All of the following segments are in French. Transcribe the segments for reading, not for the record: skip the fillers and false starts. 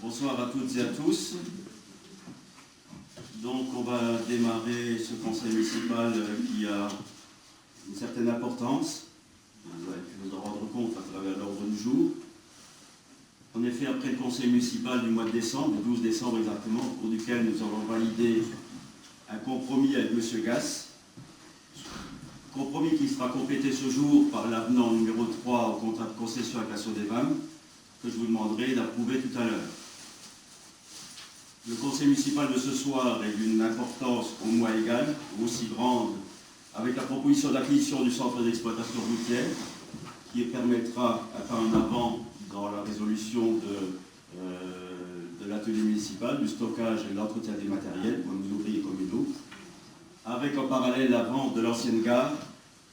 Bonsoir à toutes et à tous. Donc on va démarrer ce conseil municipal qui a une certaine importance. Vous avez pu vous en rendre compte à travers l'ordre du jour. En effet, après le conseil municipal du mois de décembre, le 12 décembre exactement, au cours duquel nous avons validé un compromis avec M. Gass, compromis qui sera complété ce jour par l'avenant numéro 3 au contrat de concession avec la Sodevam, que je vous demanderai d'approuver tout à l'heure. Le conseil municipal de ce soir est d'une importance au moins égale, ou aussi grande, avec la proposition d'acquisition du centre d'exploitation routière, qui permettra à faire un avant dans la résolution de l'atelier municipal, du stockage et de l'entretien des matériels, pour nos ouvriers communaux, avec en parallèle la vente de l'ancienne gare,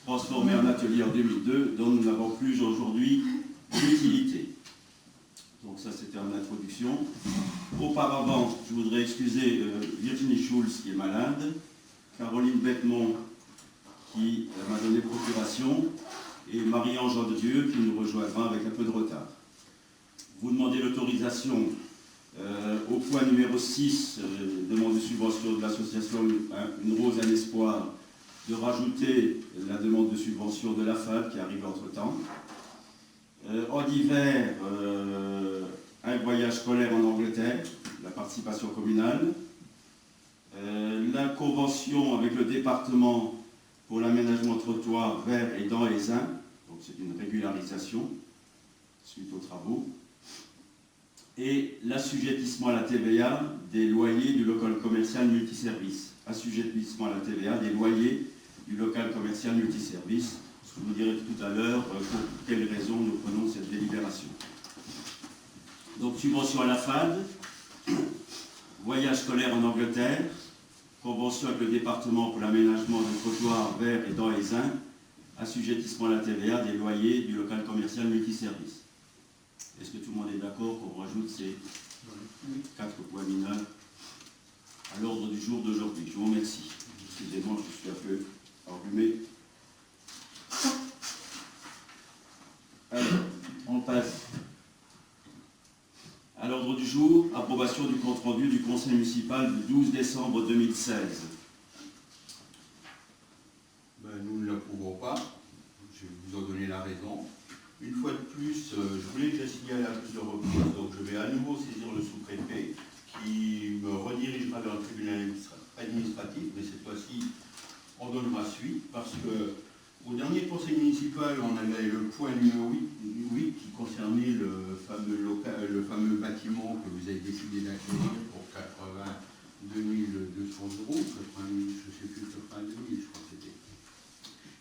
transformée en atelier en 2002, dont nous n'avons plus aujourd'hui l'utilité. Donc ça, c'était en introduction. Auparavant, je voudrais excuser Virginie Schulz qui est malade, Caroline Bettemont qui m'a donné procuration et Marie-Ange de Dieu qui nous rejoindra avec un peu de retard. Vous demandez l'autorisation au point numéro 6, demande de subvention de l'association Une Rose à l'Espoir, de rajouter la demande de subvention de la FAD qui arrive entre-temps. En hiver, un voyage scolaire en Angleterre, la participation communale, la convention avec le département pour l'aménagement de trottoirs vers et dans les Uns, donc c'est une régularisation suite aux travaux, et l'assujettissement à la TVA des loyers du local commercial multiservice. Assujettissement à la TVA des loyers du local commercial multiservice. Je vous dirai tout à l'heure pour quelles raisons nous prenons cette délibération. Donc, subvention à la FAD, voyage scolaire en Angleterre, convention avec le département pour l'aménagement de trottoirs vers et dans les Uns, assujettissement à la TVA des loyers du local commercial multiservice. Est-ce que tout le monde est d'accord qu'on rajoute ces 4 points mineurs à l'ordre du jour d'aujourd'hui? Je vous remercie. Excusez-moi, je suis un peu enrhumé. Alors, on passe à l'ordre du jour, approbation du compte-rendu du conseil municipal du 12 décembre 2016. Nous ne l'approuvons pas, je vais vous en donner la raison. Une fois de plus, je voulais déjà signaler à plusieurs reprises, donc je vais à nouveau saisir le sous-préfet qui me redirigera vers le tribunal administratif, mais cette fois-ci on donnera suite parce que au dernier conseil municipal, on avait le point numéro 8 qui concernait le fameux bâtiment que vous avez décidé d'acquérir pour 82 200 €, 80 000, je ne sais plus, 82 000, je crois que c'était.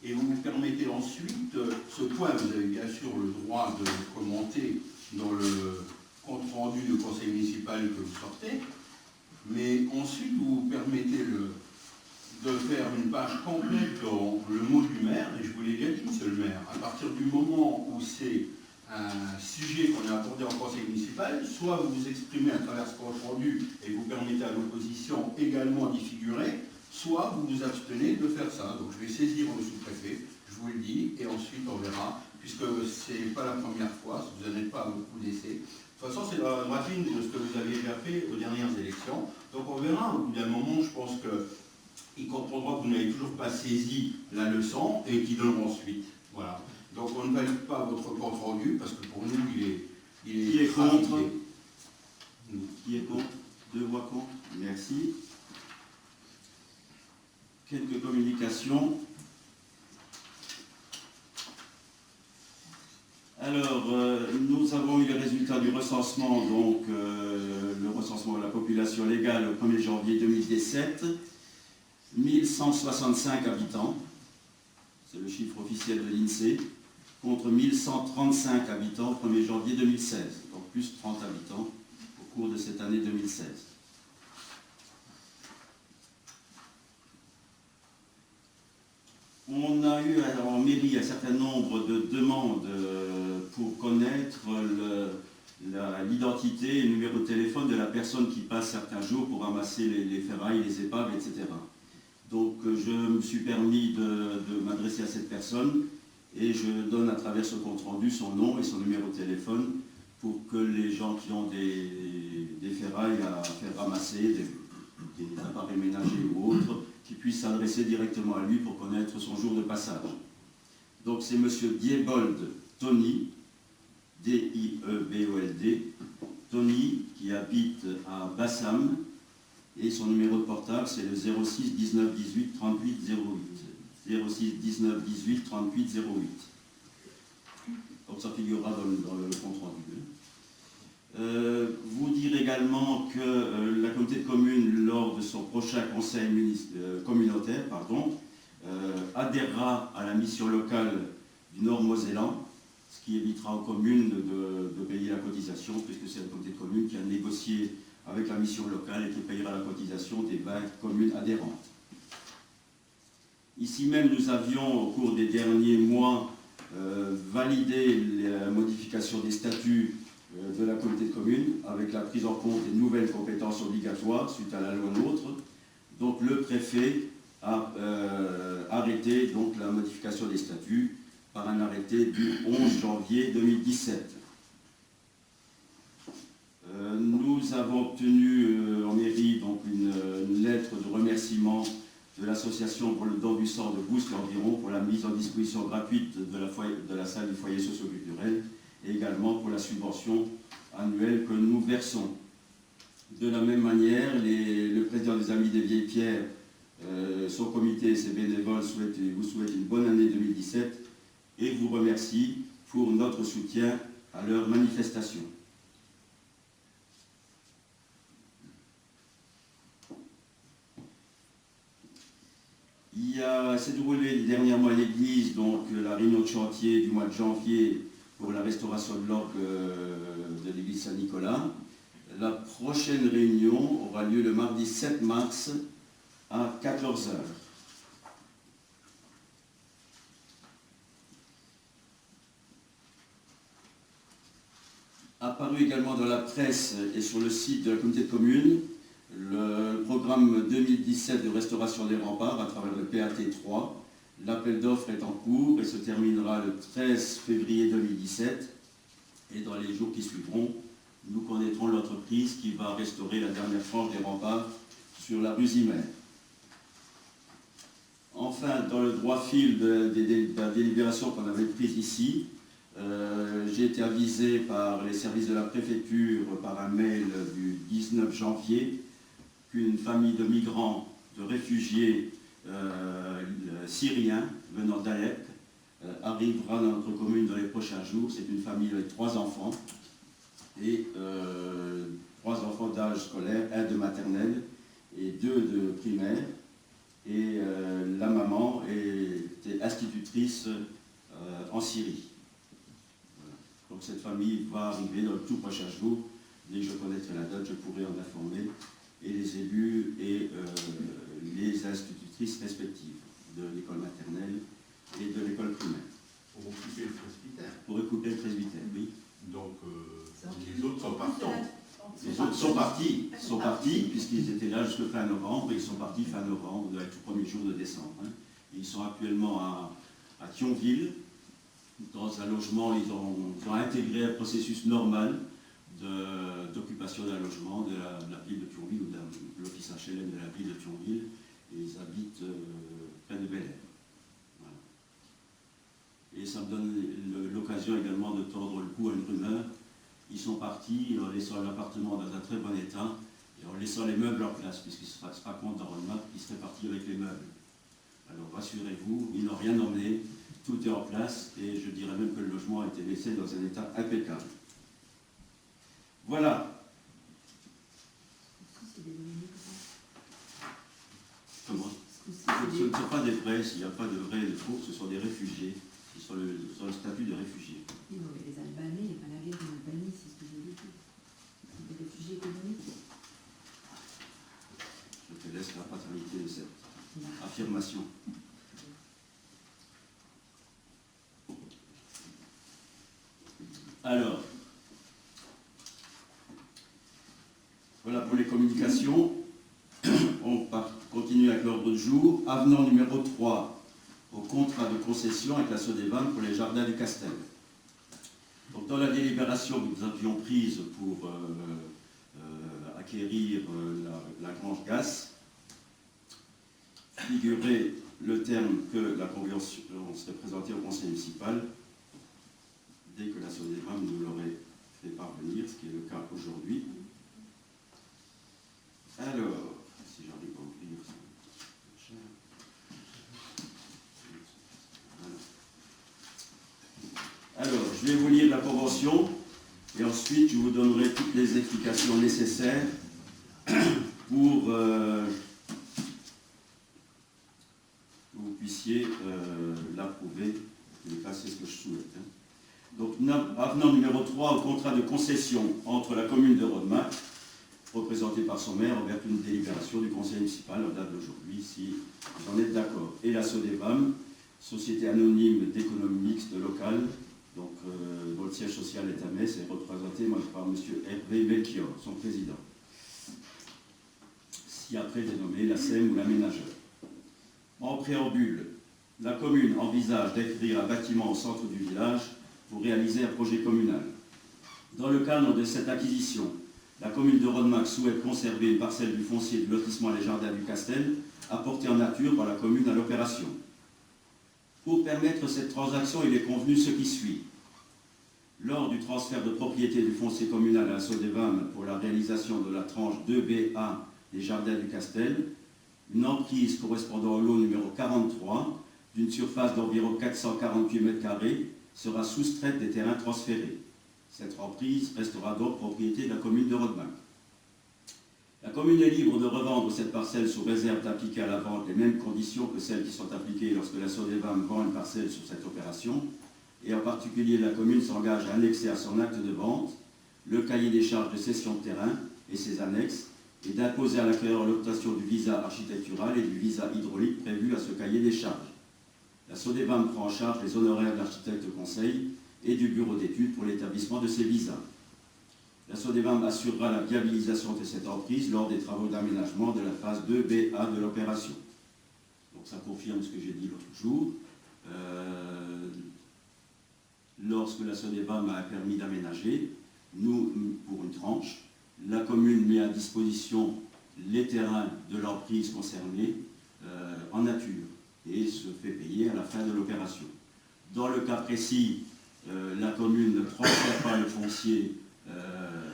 Et vous me permettez ensuite, ce point, vous avez bien sûr le droit de le commenter dans le compte-rendu du conseil municipal que vous sortez, mais ensuite vous permettez de faire une page complète dans le mot du maire, et je vous l'ai déjà dit, monsieur le maire, à partir du moment où c'est un sujet qu'on a abordé en conseil municipal, soit vous vous exprimez à travers ce compte rendu et vous permettez à l'opposition également d'y figurer, soit vous vous abstenez de faire ça. Donc je vais saisir le sous-préfet, je vous le dis, et ensuite on verra, puisque ce n'est pas la première fois, vous n'en êtes pas à beaucoup d'essais. De toute façon, c'est la droite ligne de ce que vous avez déjà fait aux dernières élections. Donc on verra, au bout d'un moment, je pense qu'ils comprendront que vous n'avez toujours pas saisi la leçon et qu'ils donneront suite. Voilà. Donc on ne valide pas votre compte rendu, parce que pour nous, il est contre? Qui est contre? 2 voix contre. Merci. Quelques communications. Alors, nous avons eu les résultats du recensement, donc le recensement de la population légale au 1er janvier 2017. 1165 habitants, c'est le chiffre officiel de l'INSEE, contre 1135 habitants au 1er janvier 2016, donc plus 30 habitants au cours de cette année 2016. On a eu en mairie un certain nombre de demandes pour connaître l'identité et le numéro de téléphone de la personne qui passe certains jours pour ramasser les ferrailles, les épaves, etc. Donc je me suis permis de m'adresser à cette personne et je donne à travers ce compte rendu son nom et son numéro de téléphone pour que les gens qui ont des des ferrailles à faire ramasser, des appareils ménagers ou autres, qui puissent s'adresser directement à lui pour connaître son jour de passage. Donc c'est M. Diebold Tony, D-I-E-B-O-L-D, Tony, qui habite à Bassam, et son numéro de portable c'est le 06 19 18 38 08. 06 19 18 38 08. Donc ça figurera dans le compte rendu. Vous dire également que la communauté de communes, lors de son prochain conseil communautaire, adhérera à la mission locale du Nord-Mosellan, ce qui évitera aux communes de payer la cotisation, puisque c'est la communauté de communes qui a négocié avec la mission locale et qui payera la cotisation des 20 communes adhérentes. Ici même, nous avions, au cours des derniers mois, validé la modification des statuts de la communauté de communes, avec la prise en compte des nouvelles compétences obligatoires suite à la loi NOTRe. Donc le préfet a arrêté donc, la modification des statuts par un arrêté du 11 janvier 2017. Nous avons obtenu en mairie donc, une lettre de remerciement de l'association pour le don du sang de Bousque environ pour la mise en disposition gratuite de la salle du foyer socio-culturel et également pour la subvention annuelle que nous versons. De la même manière, le président des Amis des Vieilles Pierres, son comité et ses bénévoles vous souhaitent une bonne année 2017 et vous remercie pour notre soutien à leur manifestation. s'est déroulé dernièrement à l'église, donc la réunion de chantier du mois de janvier pour la restauration de l'orgue de l'église Saint-Nicolas. La prochaine réunion aura lieu le mardi 7 mars à 14 h. Apparu également dans la presse et sur le site de la communauté de communes, le programme 2017 de restauration des remparts à travers le PAT3. L'appel d'offres est en cours et se terminera le 13 février 2017. Et dans les jours qui suivront, nous connaîtrons l'entreprise qui va restaurer la dernière frange des remparts sur la rue Zimmer. Enfin, dans le droit fil de la délibération qu'on avait prise ici, j'ai été avisé par les services de la préfecture par un mail du 19 janvier qu'une famille de migrants, de réfugiés syriens venant d'Alep arrivera dans notre commune dans les prochains jours. C'est une famille avec 3 enfants et 3 enfants d'âge scolaire, 1 de maternelle et 2 de primaire. Et la maman était institutrice en Syrie. Voilà. Donc cette famille va arriver dans le tout prochain jour. Dès que je connaîtrai la date, je pourrai en informer et les élus et les institutrices respectives de l'école maternelle et de l'école primaire. Pour occuper le presbytère. Pour occuper le presbytère, oui. Donc les autres sont partants. Les autres sont partis puisqu'ils étaient là jusqu'à fin novembre, et ils sont partis fin novembre, avec le premier jour de décembre. Hein. Ils sont actuellement à Thionville, dans un logement, ils ont intégré un processus normal d'occupation d'un logement de la ville de Thionville, ou de l'office HLM de la ville de Thionville, et ils habitent près de Bel Air. Voilà. Et ça me donne l'occasion également de tordre le cou à une rumeur. Ils sont partis en laissant l'appartement dans un très bon état et en laissant les meubles en place, puisqu'ils ne se passent pas compte dans le map qu'ils seraient partis avec les meubles. Alors rassurez-vous, ils n'ont rien emmené, tout est en place et je dirais même que le logement a été laissé dans un état impeccable. Voilà. Comment ? Ce ne sont pas des vrais, s'il n'y a pas de vrais et de faux, ce sont des réfugiés, qui sont le statut de réfugiés. Oui, mais les Albanais, les Malgaches en Albanie, c'est ce que je veux dire. C'est des réfugiés économiques. Je te laisse la paternité de cette affirmation. Alors, voilà pour les communications. On continue avec l'ordre du jour. Avenant numéro 3 au contrat de concession avec la Sodévam pour les jardins du Castel. Donc, dans la délibération que nous avions prise pour acquérir la Grange Gasse, figurait le terme que la convention serait présentée au conseil municipal dès que la SODEVAM nous l'aurait fait parvenir, ce qui est le cas aujourd'hui. Alors, si j'arrive à ouvrir ça. Alors, je vais vous lire la convention et ensuite je vous donnerai toutes les explications nécessaires pour que vous puissiez l'approuver. En tout cas, c'est ce que je souhaite. Donc, avenant numéro 3 au contrat de concession entre la commune de Rodemack, représentée par son maire, ouverte une délibération du conseil municipal en date d'aujourd'hui, si vous en êtes d'accord. Et la SODEVAM, Société anonyme d'économie mixte locale, donc, dont le siège social est à Metz, est représenté par M. Hervé Melchior, son président. Ci-après dénommé la SEM ou l'aménageur. En préambule, la commune envisage d'écrire un bâtiment au centre du village pour réaliser un projet communal. Dans le cadre de cette acquisition, la commune de Rodemack souhaite conserver une parcelle du foncier du lotissement Les Jardins du Castel, apportée en nature par la commune à l'opération. Pour permettre cette transaction, il est convenu ce qui suit. Lors du transfert de propriété du foncier communal à la SODEVAM pour la réalisation de la tranche 2BA des Jardins du Castel, une emprise correspondant au lot numéro 43, d'une surface d'environ 448 m² sera soustraite des terrains transférés. Cette emprise restera donc propriété de la commune de Rodemack. La commune est libre de revendre cette parcelle sous réserve d'appliquer à la vente les mêmes conditions que celles qui sont appliquées lorsque la SODEVAM vend une parcelle sur cette opération, et en particulier la commune s'engage à annexer à son acte de vente le cahier des charges de cession de terrain et ses annexes, et d'imposer à l'acquéreur l'obtention du visa architectural et du visa hydraulique prévu à ce cahier des charges. La SODEVAM prend en charge les honoraires de l'architecte conseil et du bureau d'études pour l'établissement de ces visas. La SODEVAM assurera la viabilisation de cette emprise lors des travaux d'aménagement de la phase 2BA de l'opération. Donc ça confirme ce que j'ai dit l'autre jour. Lorsque la SODEVAM a un permis d'aménager, nous, pour une tranche, la commune met à disposition les terrains de l'emprise concernée en nature et se fait payer à la fin de l'opération. Dans le cas précis, la commune ne transfère pas le foncier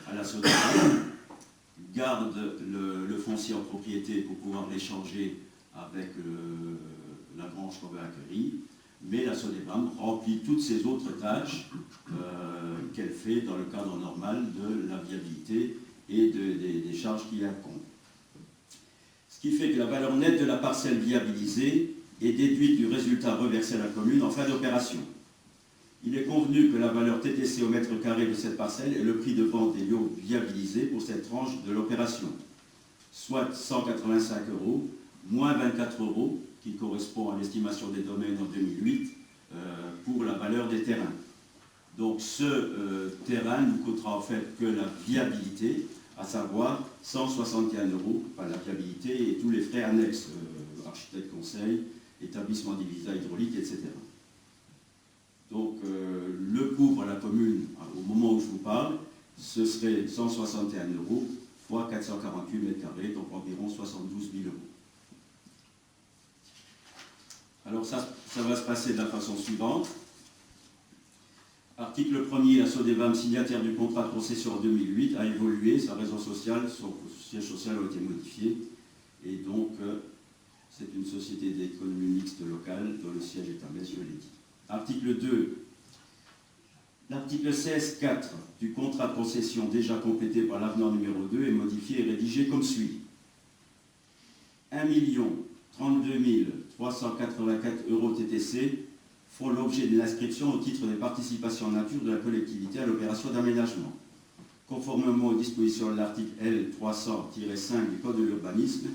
à la SODEVAM, garde le foncier en propriété pour pouvoir l'échanger avec la branche qu'on veut acquérir, mais la SODEVAM remplit toutes ses autres tâches qu'elle fait dans le cadre normal de la viabilité et des charges qui incombent. Ce qui fait que la valeur nette de la parcelle viabilisée est déduite du résultat reversé à la commune en fin d'opération. Il est convenu que la valeur TTC au mètre carré de cette parcelle est le prix de vente des lots viabilisés pour cette tranche de l'opération, soit 185 € moins 24 €, qui correspond à l'estimation des domaines en 2008, pour la valeur des terrains. Donc ce terrain nous coûtera en fait que la viabilité, à savoir 161 €, enfin la viabilité et tous les frais annexes, architecte conseil, établissement des visas hydrauliques, etc. Donc le coût pour la commune, au moment où je vous parle, ce serait 161 € fois 448 m², donc environ 72 000 €. Alors ça va se passer de la façon suivante. Article 1er, la SODEVAM, signataire du contrat de concession en 2008, a évolué, sa raison sociale, son siège social a été modifié, et donc c'est une société d'économie mixte locale dont le siège est à Metz, je l'ai dit. Article 2. L'article 16.4 du contrat de concession déjà complété par l'avenant numéro 2 est modifié et rédigé comme suit. 1 032 384 € TTC font l'objet d'une inscription au titre des participations en nature de la collectivité à l'opération d'aménagement. Conformément aux dispositions de l'article L 300-5 du Code de l'urbanisme,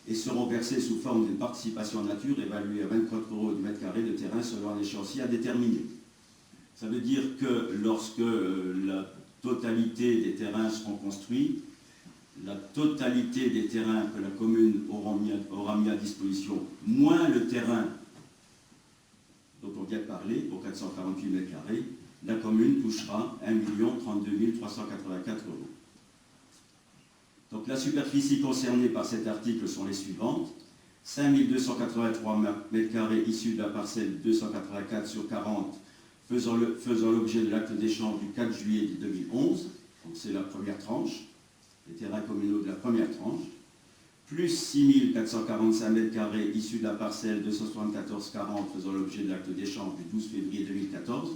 et seront versés sous forme d'une participation en nature évaluée à 24 € du mètre carré de terrain selon un échéancier à déterminer. Ça veut dire que lorsque la totalité des terrains seront construits, la totalité des terrains que la commune aura mis à disposition, moins le terrain dont on vient de parler, pour 448 m², la commune touchera 1 032 384 €. Donc la superficie concernée par cet article sont les suivantes. 5283 m² issus de la parcelle 284 sur 40 faisant l'objet de l'acte d'échange du 4 juillet 2011. Donc c'est la première tranche, les terrains communaux de la première tranche. Plus 6445 m² issus de la parcelle 274-40 faisant l'objet de l'acte d'échange du 12 février 2014.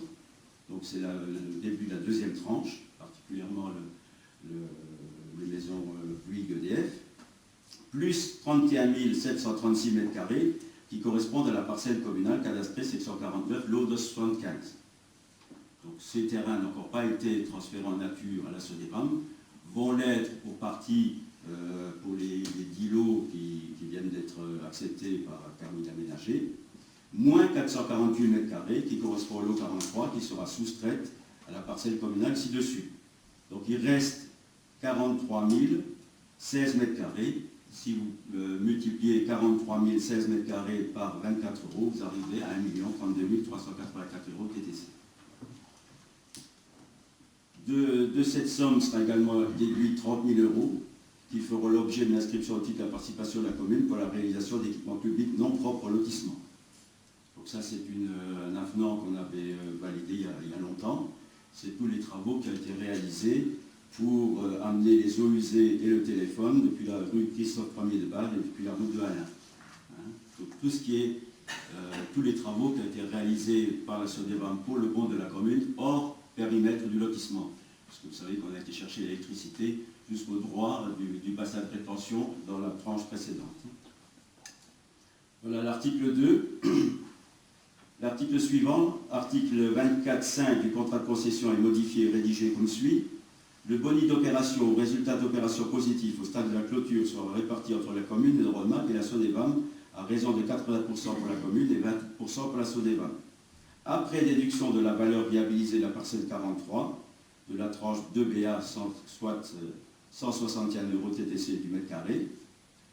Donc c'est le début de la deuxième tranche, particulièrement les maisons Bouygues EDF. Plus 31 736 m² qui correspondent à la parcelle communale cadastrée section 49, lot de 75. Donc ces terrains n'ont encore pas été transférés en nature à la SODEVAM, vont l'être pour partie pour les 10 lots qui viennent d'être acceptés par permis d'aménager, moins 448 m² qui correspond au lot 43 qui sera soustraite à la parcelle communale ci-dessus. Donc il reste 43 016 m². Si vous multipliez 43 016 m² par 24 €, vous arrivez à 1 032 384 € TTC. De cette somme sera également déduit 30 000 € qui feront l'objet d'une inscription au titre de la participation de la commune pour la réalisation d'équipements publics non propres au lotissement. Donc ça, c'est un avenant qu'on avait validé il y a longtemps. C'est tous les travaux qui ont été réalisés pour amener les eaux usées et le téléphone depuis la rue Christophe Ier de Bâle et depuis la route de Alain. Donc tout ce qui est, tous les travaux qui ont été réalisés par la SODEVAM pour le compte de la commune hors périmètre du lotissement. Parce que vous savez qu'on a été chercher l'électricité jusqu'au droit du bassin de rétention dans la tranche précédente. Voilà l'article 2. L'article suivant, article 24.5 du contrat de concession est modifié et rédigé comme suit. Le boni d'opération ou résultat d'opération positif au stade de la clôture sera réparti entre la commune de Rodemack et la SODEVAM à raison de 80% pour la commune et 20% pour la SODEVAM. Après déduction de la valeur viabilisée de la parcelle 43, de la tranche 2BA, soit 161 € TTC du mètre carré,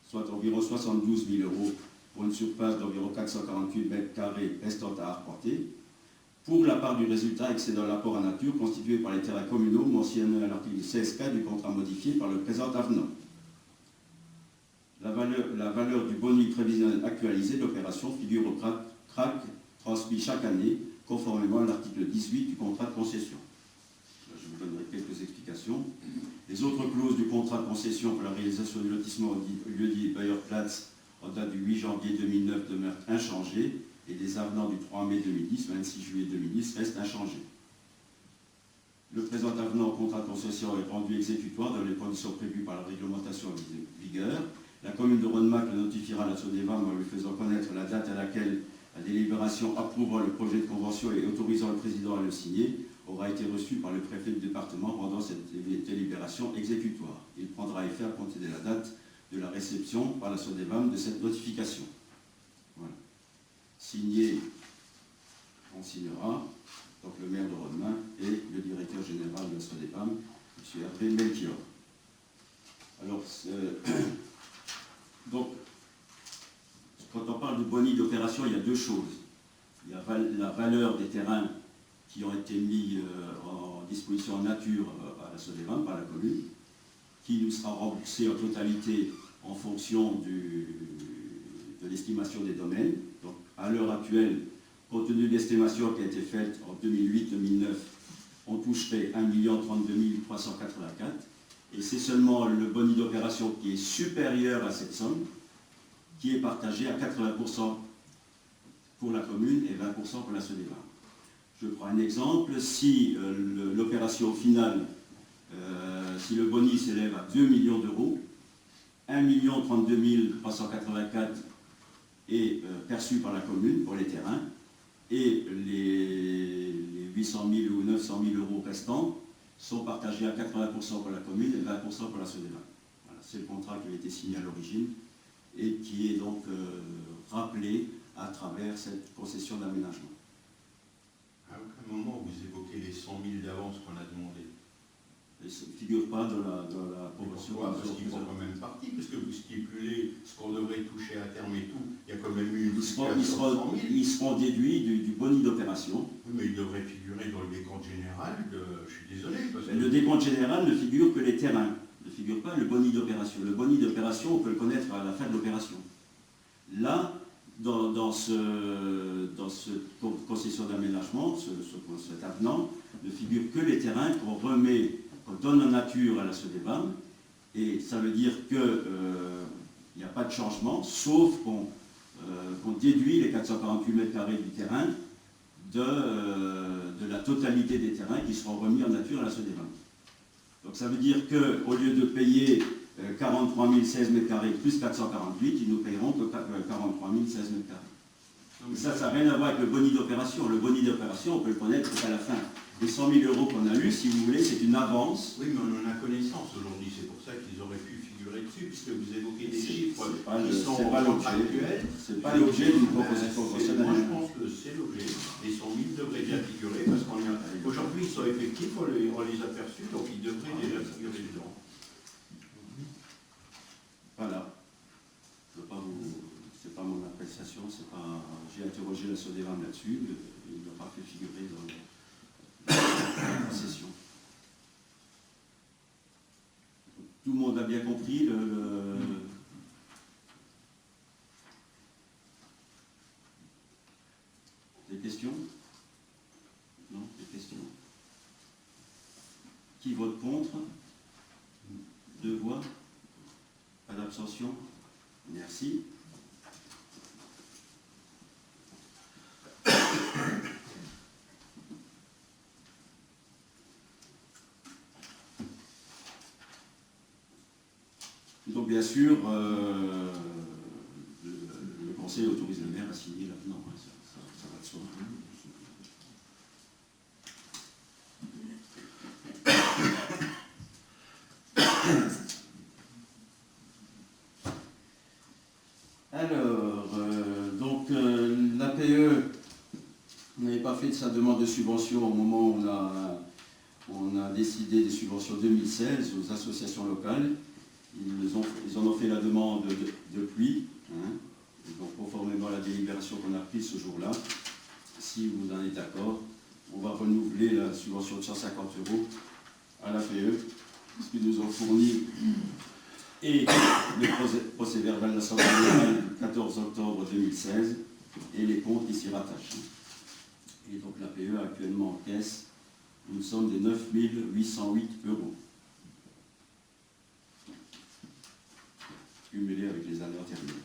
soit environ 72 000 € pour une surface d'environ 448 m² restante à arpenter, pour la part du résultat excédant l'apport en nature constitué par les terrains communaux mentionnés à l'article 16.4 du contrat modifié par le présent avenant. La valeur du boni prévisionnel actualisé de l'opération figure au CRAC transmis chaque année, conformément à l'article 18 du contrat de concession. Là, je vous donnerai quelques explications. Les autres clauses du contrat de concession pour la réalisation du lotissement au lieu dit Bayer-Platz en date du 8 janvier 2009 demeurent inchangées et les avenants du 3 mai 2010, 26 juillet 2010 restent inchangés. Le présent avenant au contrat de concession est rendu exécutoire dans les conditions prévues par la réglementation en vigueur. La commune de Rodemack le notifiera à la SODEVAM en lui faisant connaître la date à laquelle la délibération approuvant le projet de convention et autorisant le président à le signer aura été reçue par le préfet du département rendant cette délibération exécutoire. Il prendra effet à compter de la date de la réception par la SODEVAM de cette notification. Voilà. Signé, on signera, donc le maire de Rodemack et le directeur général de la SODEVAM, M. Hervé Melchior. Alors, donc, quand on parle de boni d'opération, il y a deux choses. Il y a la valeur des terrains qui ont été mis en disposition en nature à la SODEVAM, par la commune, qui nous sera remboursée en totalité en fonction de l'estimation des domaines. Donc, à l'heure actuelle, compte tenu de l'estimation qui a été faite en 2008-2009, on toucherait 1 032 384. Et c'est seulement le boni d'opération qui est supérieur à cette somme qui est partagé à 80% pour la commune et 20% pour la SODEVAM. Je prends un exemple. Si l'opération finale, si le boni s'élève à 2 millions d'euros, 1 032 384 est perçu par la commune pour les terrains et les 800 000 ou 900 000 euros restants sont partagés à 80% pour la commune et 20% pour la SODEVAM. Voilà, c'est le contrat qui a été signé à l'origine et qui est donc rappelé à travers cette concession d'aménagement. À aucun moment vous évoquez les 100 000 d'avance qu'on a demandé. Et ça ne figure pas dans la promotion. Parce qu'ils font quand même partie, parce que vous stipulez ce qu'on devrait toucher à terme et tout, il y a quand même eu une ils seront déduits du boni d'opération. Oui, mais ils devraient figurer dans le décompte général, je suis désolé. Parce que... Le décompte général ne figure que les terrains. Ne figure pas le boni d'opération. Le boni d'opération, on peut le connaître à la fin de l'opération. Là, dans cette concession d'aménagement, cet avenant, ne figure que les terrains qu'on donne en nature à la Sodebam, et ça veut dire qu'il n'y a pas de changement, sauf qu'on déduit les 448 mètres carrés du terrain de la totalité des terrains qui seront remis en nature à la Sodebam. Donc ça veut dire qu'au lieu de payer 43 016 mètres carrés plus 448, ils nous paieront que 43 016 mètres carrés. Et ça n'a rien à voir avec le boni d'opération. Le boni d'opération, on peut le connaître à la fin. Les 100 000 euros qu'on a eu, si vous voulez, c'est une avance. Oui, mais on en a connaissance aujourd'hui, c'est pour ça qu'ils auraient pu figurer dessus, puisque vous évoquez des chiffres qui sont actuels. C'est pas l'objet d'une proposition Moi, constitutionnelle. je pense que c'est l'objet. Les 100 000 devraient bien figurer, parce qu'aujourd'hui, ils sont effectifs, on les a perçus, donc ils devraient déjà figurer dedans. Voilà. C'est pas mon appréciation, j'ai interrogé la Sodebam là-dessus, il ne l'a pas fait figurer dans la session. Tout le monde a bien compris Des questions? Non, des questions. Qui vote contre? 2 voix. Pas d'abstention? Merci. Donc bien sûr, le Conseil autorise le maire à signer l'avenant, hein, ça va de soi. Alors, l'APE n'avait pas fait de sa demande de subvention au moment où on a décidé des subventions 2016 aux associations locales. Ils en ont fait la demande depuis. Hein. Et donc, conformément à la délibération qu'on a prise ce jour-là, si vous en êtes d'accord, on va renouveler la subvention de 150 € à l'APE, ce qu'ils nous ont fourni, et le procès-verbal de l'Assemblée générale du 14 octobre 2016, et les comptes qui s'y rattachent. Et donc l'APE actuellement en caisse une somme de 9 808 €. Cumulé avec les années antérieures.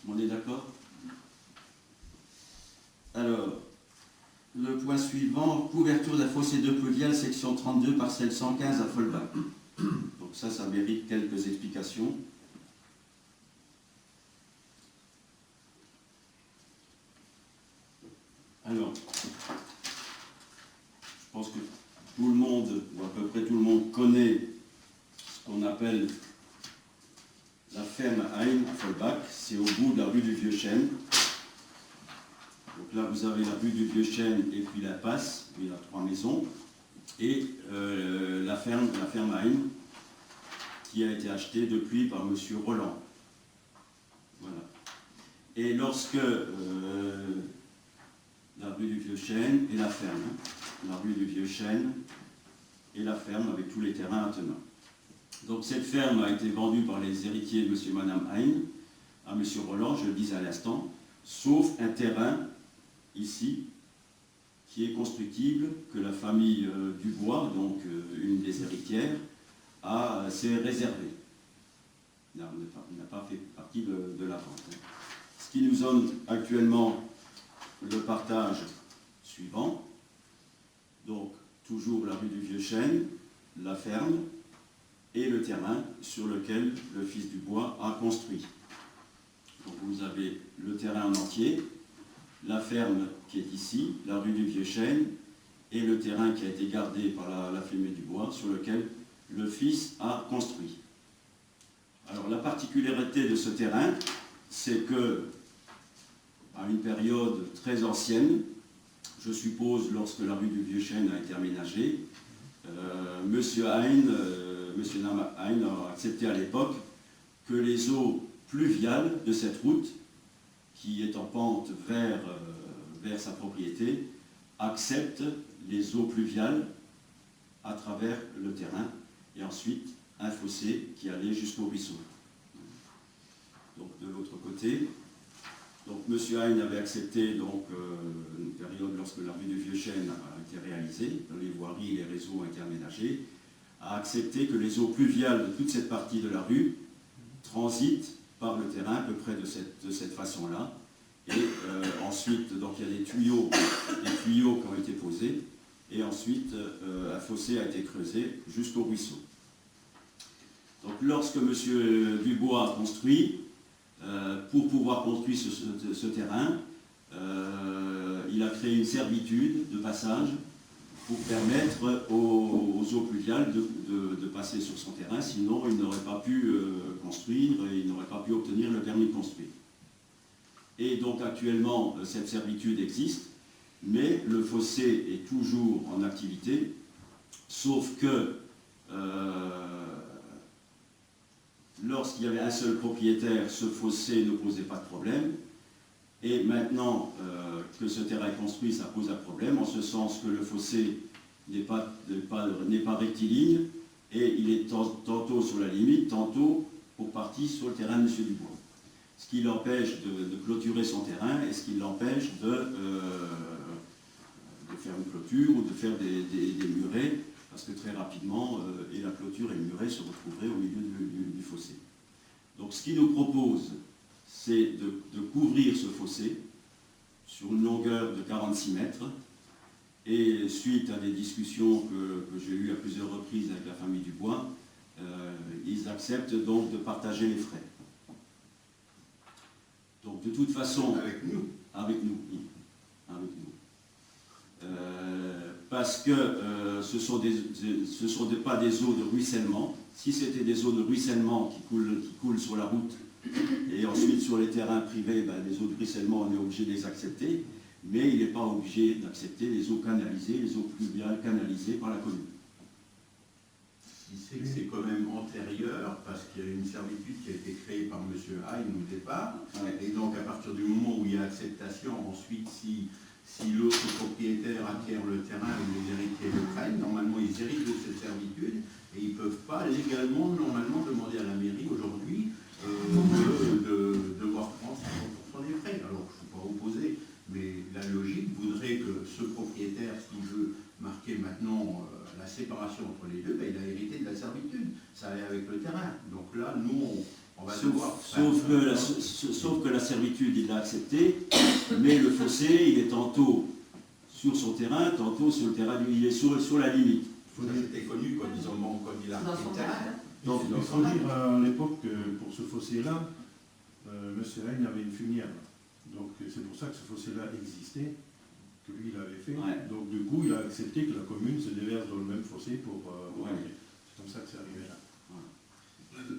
On est d'accord? Alors, le point suivant, couverture d'un fossé de pluvial, section 32, parcelle 115 à Folbach. Donc ça mérite quelques explications. Alors, je pense que tout le monde, ou à peu près tout le monde, connaît ce qu'on appelle la ferme Hein à Folbach. C'est au bout de la rue du Vieux-Chêne. Donc là, vous avez la rue du Vieux-Chêne et puis la passe, il y a 3 maisons. Et la ferme Hein, qui a été achetée depuis par M. Roland. Voilà. Et lorsque la rue du Vieux-Chêne et la ferme, la rue du Vieux-Chêne et la ferme avec tous les terrains attenants. Donc cette ferme a été vendue par les héritiers de M. et Mme Hein à M. Roland, je le disais à l'instant, sauf un terrain ici qui est constructible, que la famille Dubois, donc une des héritières, s'est réservée. Il n'a pas fait partie de la vente. Ce qui nous donne actuellement le partage suivant. Donc, toujours la rue du Vieux-Chêne, la ferme et le terrain sur lequel le fils Dubois a construit. Donc, vous avez le terrain en entier, la ferme qui est ici, la rue du Vieux-Chêne, et le terrain qui a été gardé par la famille Dubois sur lequel le fils a construit. Alors, la particularité de ce terrain, c'est que, à une période très ancienne, je suppose lorsque la rue du Vieux-Chêne a été aménagée, Monsieur Hein a accepté à l'époque que les eaux pluviales de cette route, qui est en pente vers sa propriété, acceptent les eaux pluviales à travers le terrain et ensuite un fossé qui allait jusqu'au ruisseau. Donc de l'autre côté, donc M. Hein avait accepté donc, une période lorsque la rue du Vieux-Chêne a été réalisée, dans les voiries et les réseaux ont été aménagés, a accepté que les eaux pluviales de toute cette partie de la rue transitent par le terrain à peu près de cette façon-là. Et ensuite, donc il y a des tuyaux qui ont été posés, et ensuite un fossé a été creusé jusqu'au ruisseau. Donc lorsque M. Dubois a construit, pour pouvoir construire ce terrain, il a créé une servitude de passage pour permettre aux eaux pluviales de passer sur son terrain, sinon il n'aurait pas pu construire et il n'aurait pas pu obtenir le permis de construire. Et donc actuellement, cette servitude existe, mais le fossé est toujours en activité, sauf que lorsqu'il y avait un seul propriétaire, ce fossé ne posait pas de problème. Et maintenant que ce terrain est construit, ça pose un problème, en ce sens que le fossé n'est pas rectiligne, et il est tantôt sur la limite, tantôt pour partie sur le terrain de M. Dubois. Ce qui l'empêche de clôturer son terrain, et ce qui l'empêche de faire une clôture ou de faire des murets, parce que très rapidement, et la clôture et le muret se retrouveraient au milieu du fossé. Donc ce qu'il nous propose, c'est de couvrir ce fossé sur une longueur de 46 mètres, et suite à des discussions que j'ai eues à plusieurs reprises avec la famille Dubois, ils acceptent donc de partager les frais. Donc de toute façon... Avec nous. Avec nous, oui. Avec nous. Parce que ce ne sont pas des eaux de ruissellement. Si c'était des eaux de ruissellement qui coulent sur la route et ensuite sur les terrains privés, ben, les eaux de ruissellement, on est obligé de les accepter, mais il n'est pas obligé d'accepter les eaux canalisées, les eaux pluviales canalisées par la commune. Si c'est que c'est quand même antérieur, parce qu'il y a une servitude qui a été créée par M. Hein au départ, et donc à partir du moment où il y a acceptation, ensuite si l'autre propriétaire acquiert le terrain et les héritiers le prennent, normalement ils héritent de cette servitude, et ils ne peuvent pas légalement, normalement, demander à la mairie aujourd'hui de devoir prendre 50% des frais. Alors je ne suis pas opposé, mais la logique voudrait que ce propriétaire, s'il veut marquer maintenant la séparation entre les deux, ben, il a hérité de la servitude. Ça allait avec le terrain. Donc là, nous, on va devoir... Sauf que la servitude, il l'a acceptée, mais le fossé, il est tantôt sur son terrain, tantôt sur le terrain, il est sur la limite. C'était connu quand il a acheté le terrain. Donc, il faut dire à l'époque que pour ce fossé-là, M. Hein avait une fumière. Donc c'est pour ça que ce fossé-là existait, que lui il avait fait. Ouais. Donc du coup, il a accepté que la commune se déverse dans le même fossé pour... Ouais. C'est comme ça que c'est arrivé là.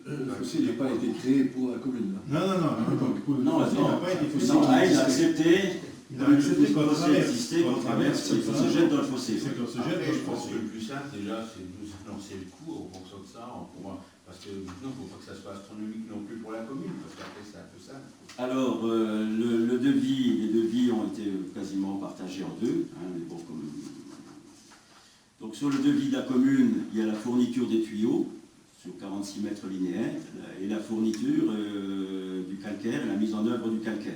Le fossé n'a pas été créé pour la commune. Non, le fossé n'a pas été fait. Non, là, il a accepté. Il a accepté qu'on traverse. Qu'on traverse, il se jette dans le fossé. C'est qu'on se jette Après, dans je le pense fossé. que le plus simple, déjà, c'est de nous annoncer le coût en fonction de ça, parce que maintenant, il ne faut pas que ça soit astronomique non plus pour la commune, parce qu'après, c'est un peu ça. Alors, les devis ont été quasiment partagés en deux. Hein, mais bon, donc sur le devis de la commune, il y a la fourniture des tuyaux, sur 46 mètres linéaires, et la fourniture du calcaire, la mise en œuvre du calcaire,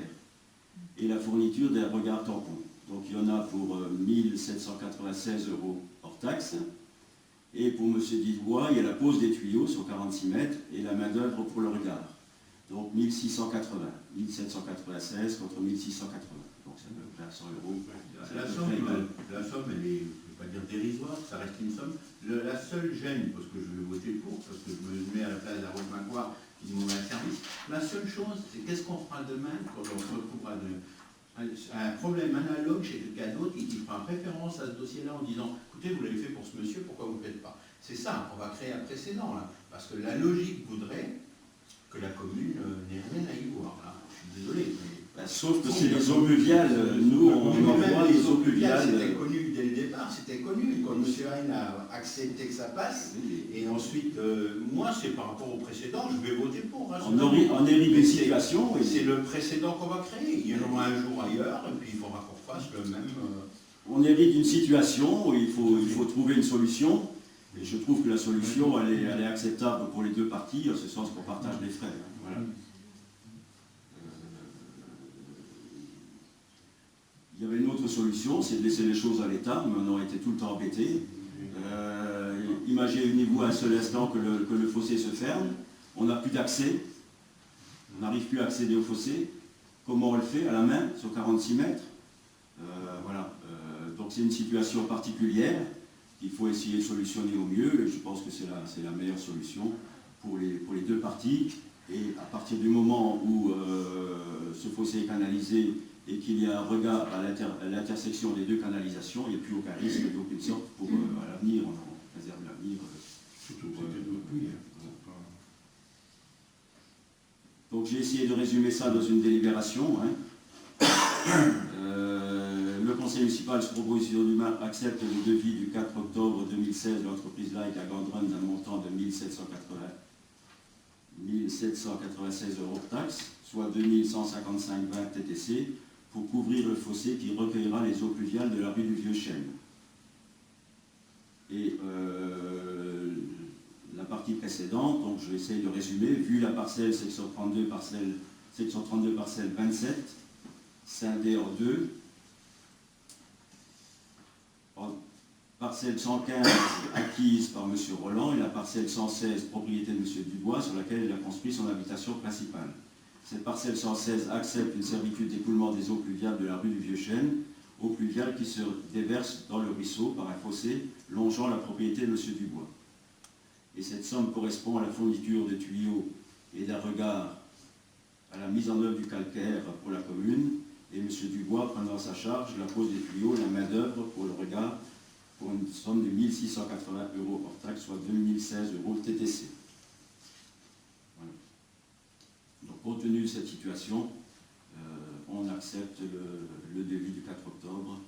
et la fourniture des regards tampons. Donc il y en a pour 1796 € hors taxe, et pour M. Dubois, il y a la pose des tuyaux sur 46 mètres et la main d'œuvre pour le regard. Donc 1680, 1796 contre 1680. Donc ça me fait 100 €. La somme, elle est, je ne vais pas dire dérisoire, ça reste une somme. La seule gêne, parce que je vais voter pour, parce que je me mets à la place d'Harold Magloire qui demande un service, la seule chose, c'est qu'est-ce qu'on fera demain quand on se retrouvera un problème analogue chez quelqu'un d'autre qui fera référence à ce dossier-là en disant « Écoutez, vous l'avez fait pour ce monsieur, pourquoi vous ne le faites pas ?» C'est ça, on va créer un précédent là, parce que la logique voudrait que la commune n'ait rien à y voir là. Je suis désolé, mais... Sauf que c'est les eaux pluviales, nous on envoie les eaux pluviales. C'était connu dès le départ, c'était connu. Quand M. Hein a accepté que ça passe, et ensuite, moi c'est par rapport au précédent, je vais voter pour. Hein, on hérite d'une situation. C'est le précédent qu'on va créer. Il y en aura un jour ailleurs, et puis il faudra qu'on fasse le même. On hérite d'une situation où il faut trouver une solution. Et je trouve que la solution, elle est acceptable pour les deux parties, en ce sens qu'on partage les frais. Hein, voilà. Il y avait une autre solution, c'est de laisser les choses à l'état, mais on aurait été tout le temps embêtés. Imaginez-vous un seul instant que le fossé se ferme, on n'a plus d'accès, on n'arrive plus à accéder au fossé. Comment on le fait? À la main, sur 46 mètres. Voilà. Donc c'est une situation particulière qu'il faut essayer de solutionner au mieux, et je pense que c'est la meilleure solution pour les deux parties. Et à partir du moment où ce fossé est canalisé et qu'il y a un regard à l'intersection des deux canalisations, il n'y a plus aucun risque d'aucune sorte pour à l'avenir, on préserve l'avenir. Surtout que c'était de l'eau de pluie. Hein. Donc j'ai essayé de résumer ça dans une délibération. Hein. Le conseil municipal, sur proposition du maire, accepte le devis du 4 octobre 2016 de l'entreprise Like à Gandron d'un montant de 1796 € de taxes, soit 2155,20 TTC, pour couvrir le fossé qui recueillera les eaux pluviales de la rue du Vieux-Chêne. Et la partie précédente, donc je vais essayer de résumer, vu la parcelle section 32 parcelle 27, scindée en deux, parcelle 115 acquise par M. Roland et la parcelle 116 propriété de M. Dubois sur laquelle il a construit son habitation principale. Cette parcelle 116 accepte une servitude d'écoulement des eaux pluviales de la rue du Vieux-Chêne, eaux pluviales qui se déversent dans le ruisseau par un fossé longeant la propriété de M. Dubois. Et cette somme correspond à la fourniture de tuyaux et d'un regard à la mise en œuvre du calcaire pour la commune, et M. Dubois prenant à sa charge la pose des tuyaux et la main-d'œuvre pour le regard, pour une somme de 1680 € hors taxe, soit 2016 € TTC. Voilà. Donc, compte tenu de cette situation, on accepte le devis du 4 octobre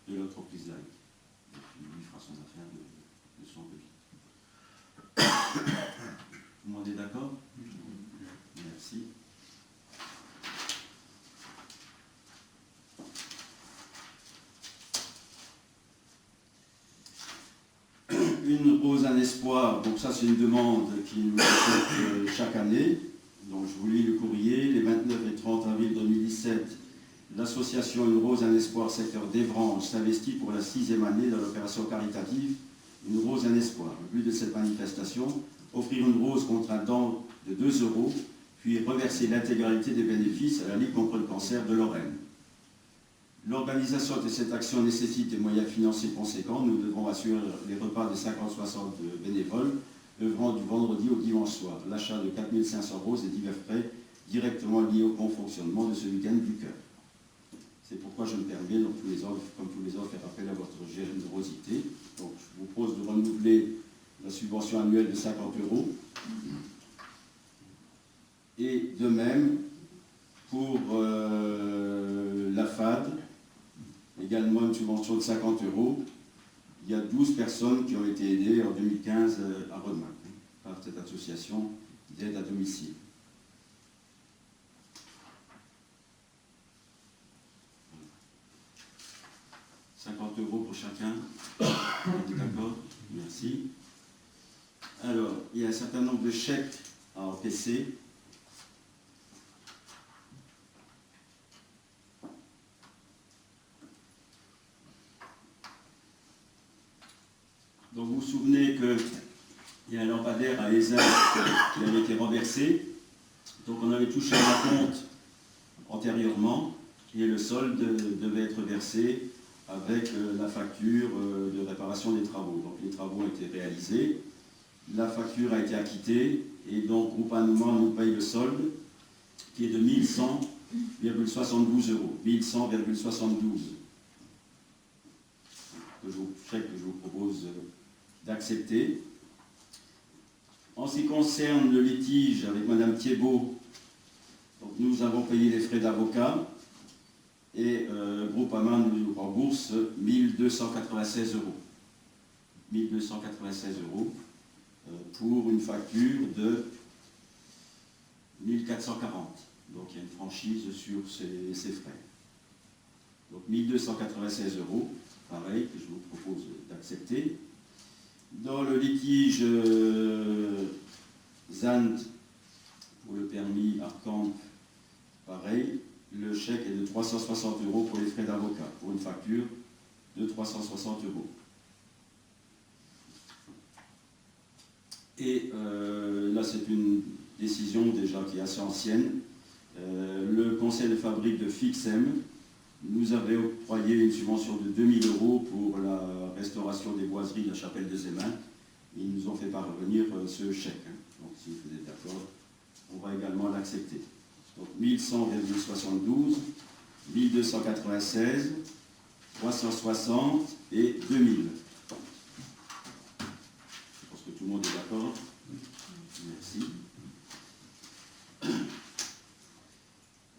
de l'entreprise Like. Et puis, lui fera son affaire de son devis. Tout le monde est d'accord? Merci. Une rose, un espoir, donc ça c'est une demande qui nous est faite chaque année. Donc je vous lis le courrier. Les 29 et 30 avril 2017, l'association Une rose, un espoir, secteur d'Evrange, s'investit pour la 6e année dans l'opération caritative Une rose, un espoir. Le but de cette manifestation, offrir une rose contre un don de 2 €, puis reverser l'intégralité des bénéfices à la Ligue contre le cancer de Lorraine. L'organisation de cette action nécessite des moyens financiers conséquents. Nous devons assurer les repas de 50-60 bénévoles, œuvrant du vendredi au dimanche soir, l'achat de 4500 roses et divers frais directement liés au bon fonctionnement de ce week-end du cœur. C'est pourquoi je me permets, donc, comme tous les autres, faire appel à votre générosité. Donc, je vous propose de renouveler la subvention annuelle de 50 €. Et de même, pour la FAD, également une subvention de 50 €. Il y a 12 personnes qui ont été aidées en 2015 à Rodemack par cette association d'aide à domicile. « 50 € pour chacun. » D'accord? Merci. Alors, il y a un certain nombre de chèques à encaisser. Donc vous vous souvenez qu'il y a un lampadaire à Ézin qui avait été renversé. Donc on avait touché un compte antérieurement et le solde devait être versé avec la facture de réparation des travaux. Donc les travaux ont été réalisés, la facture a été acquittée et donc Groupama nous paye le solde qui est de 1100,72 €. 1100,72 chèque que je vous propose d'accepter. En ce qui concerne le litige avec Mme Thiebaud, donc nous avons payé les frais d'avocat et Groupama nous rembourse 1296 €. 1296 € pour une facture de 1440. Donc il y a une franchise sur ces frais. Donc 1296 €, pareil, que je vous propose d'accepter. Dans le litige ZANT pour le permis Arcamp, pareil, le chèque est de 360 € pour les frais d'avocat, pour une facture de 360 €. Et là, c'est une décision déjà qui est assez ancienne. Le conseil de fabrique de Fixem nous avait octroyé une subvention de 2000 € pour la restauration des boiseries de la chapelle de Zémin. Ils nous ont fait parvenir ce chèque. Donc, si vous êtes d'accord, on va également l'accepter. Donc, 1100,72, 1296, 360 et 2000. Je pense que tout le monde est d'accord. Merci.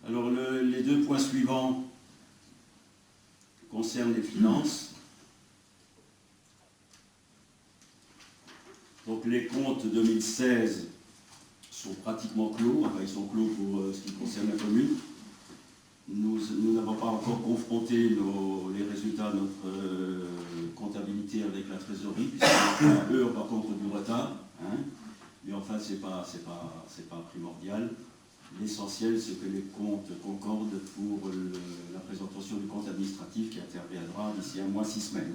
Alors, les deux points suivants concernent les finances. Donc, les comptes 2016 sont pratiquement clos. Enfin, ils sont clos pour ce qui concerne la commune. Nous n'avons pas encore confronté les résultats de notre comptabilité avec la trésorerie, puisqu'on eux, par contre, du retard. Hein. Mais enfin, c'est pas primordial. L'essentiel, c'est que les comptes concordent pour la présentation du compte administratif qui interviendra d'ici 1 mois, 6 semaines.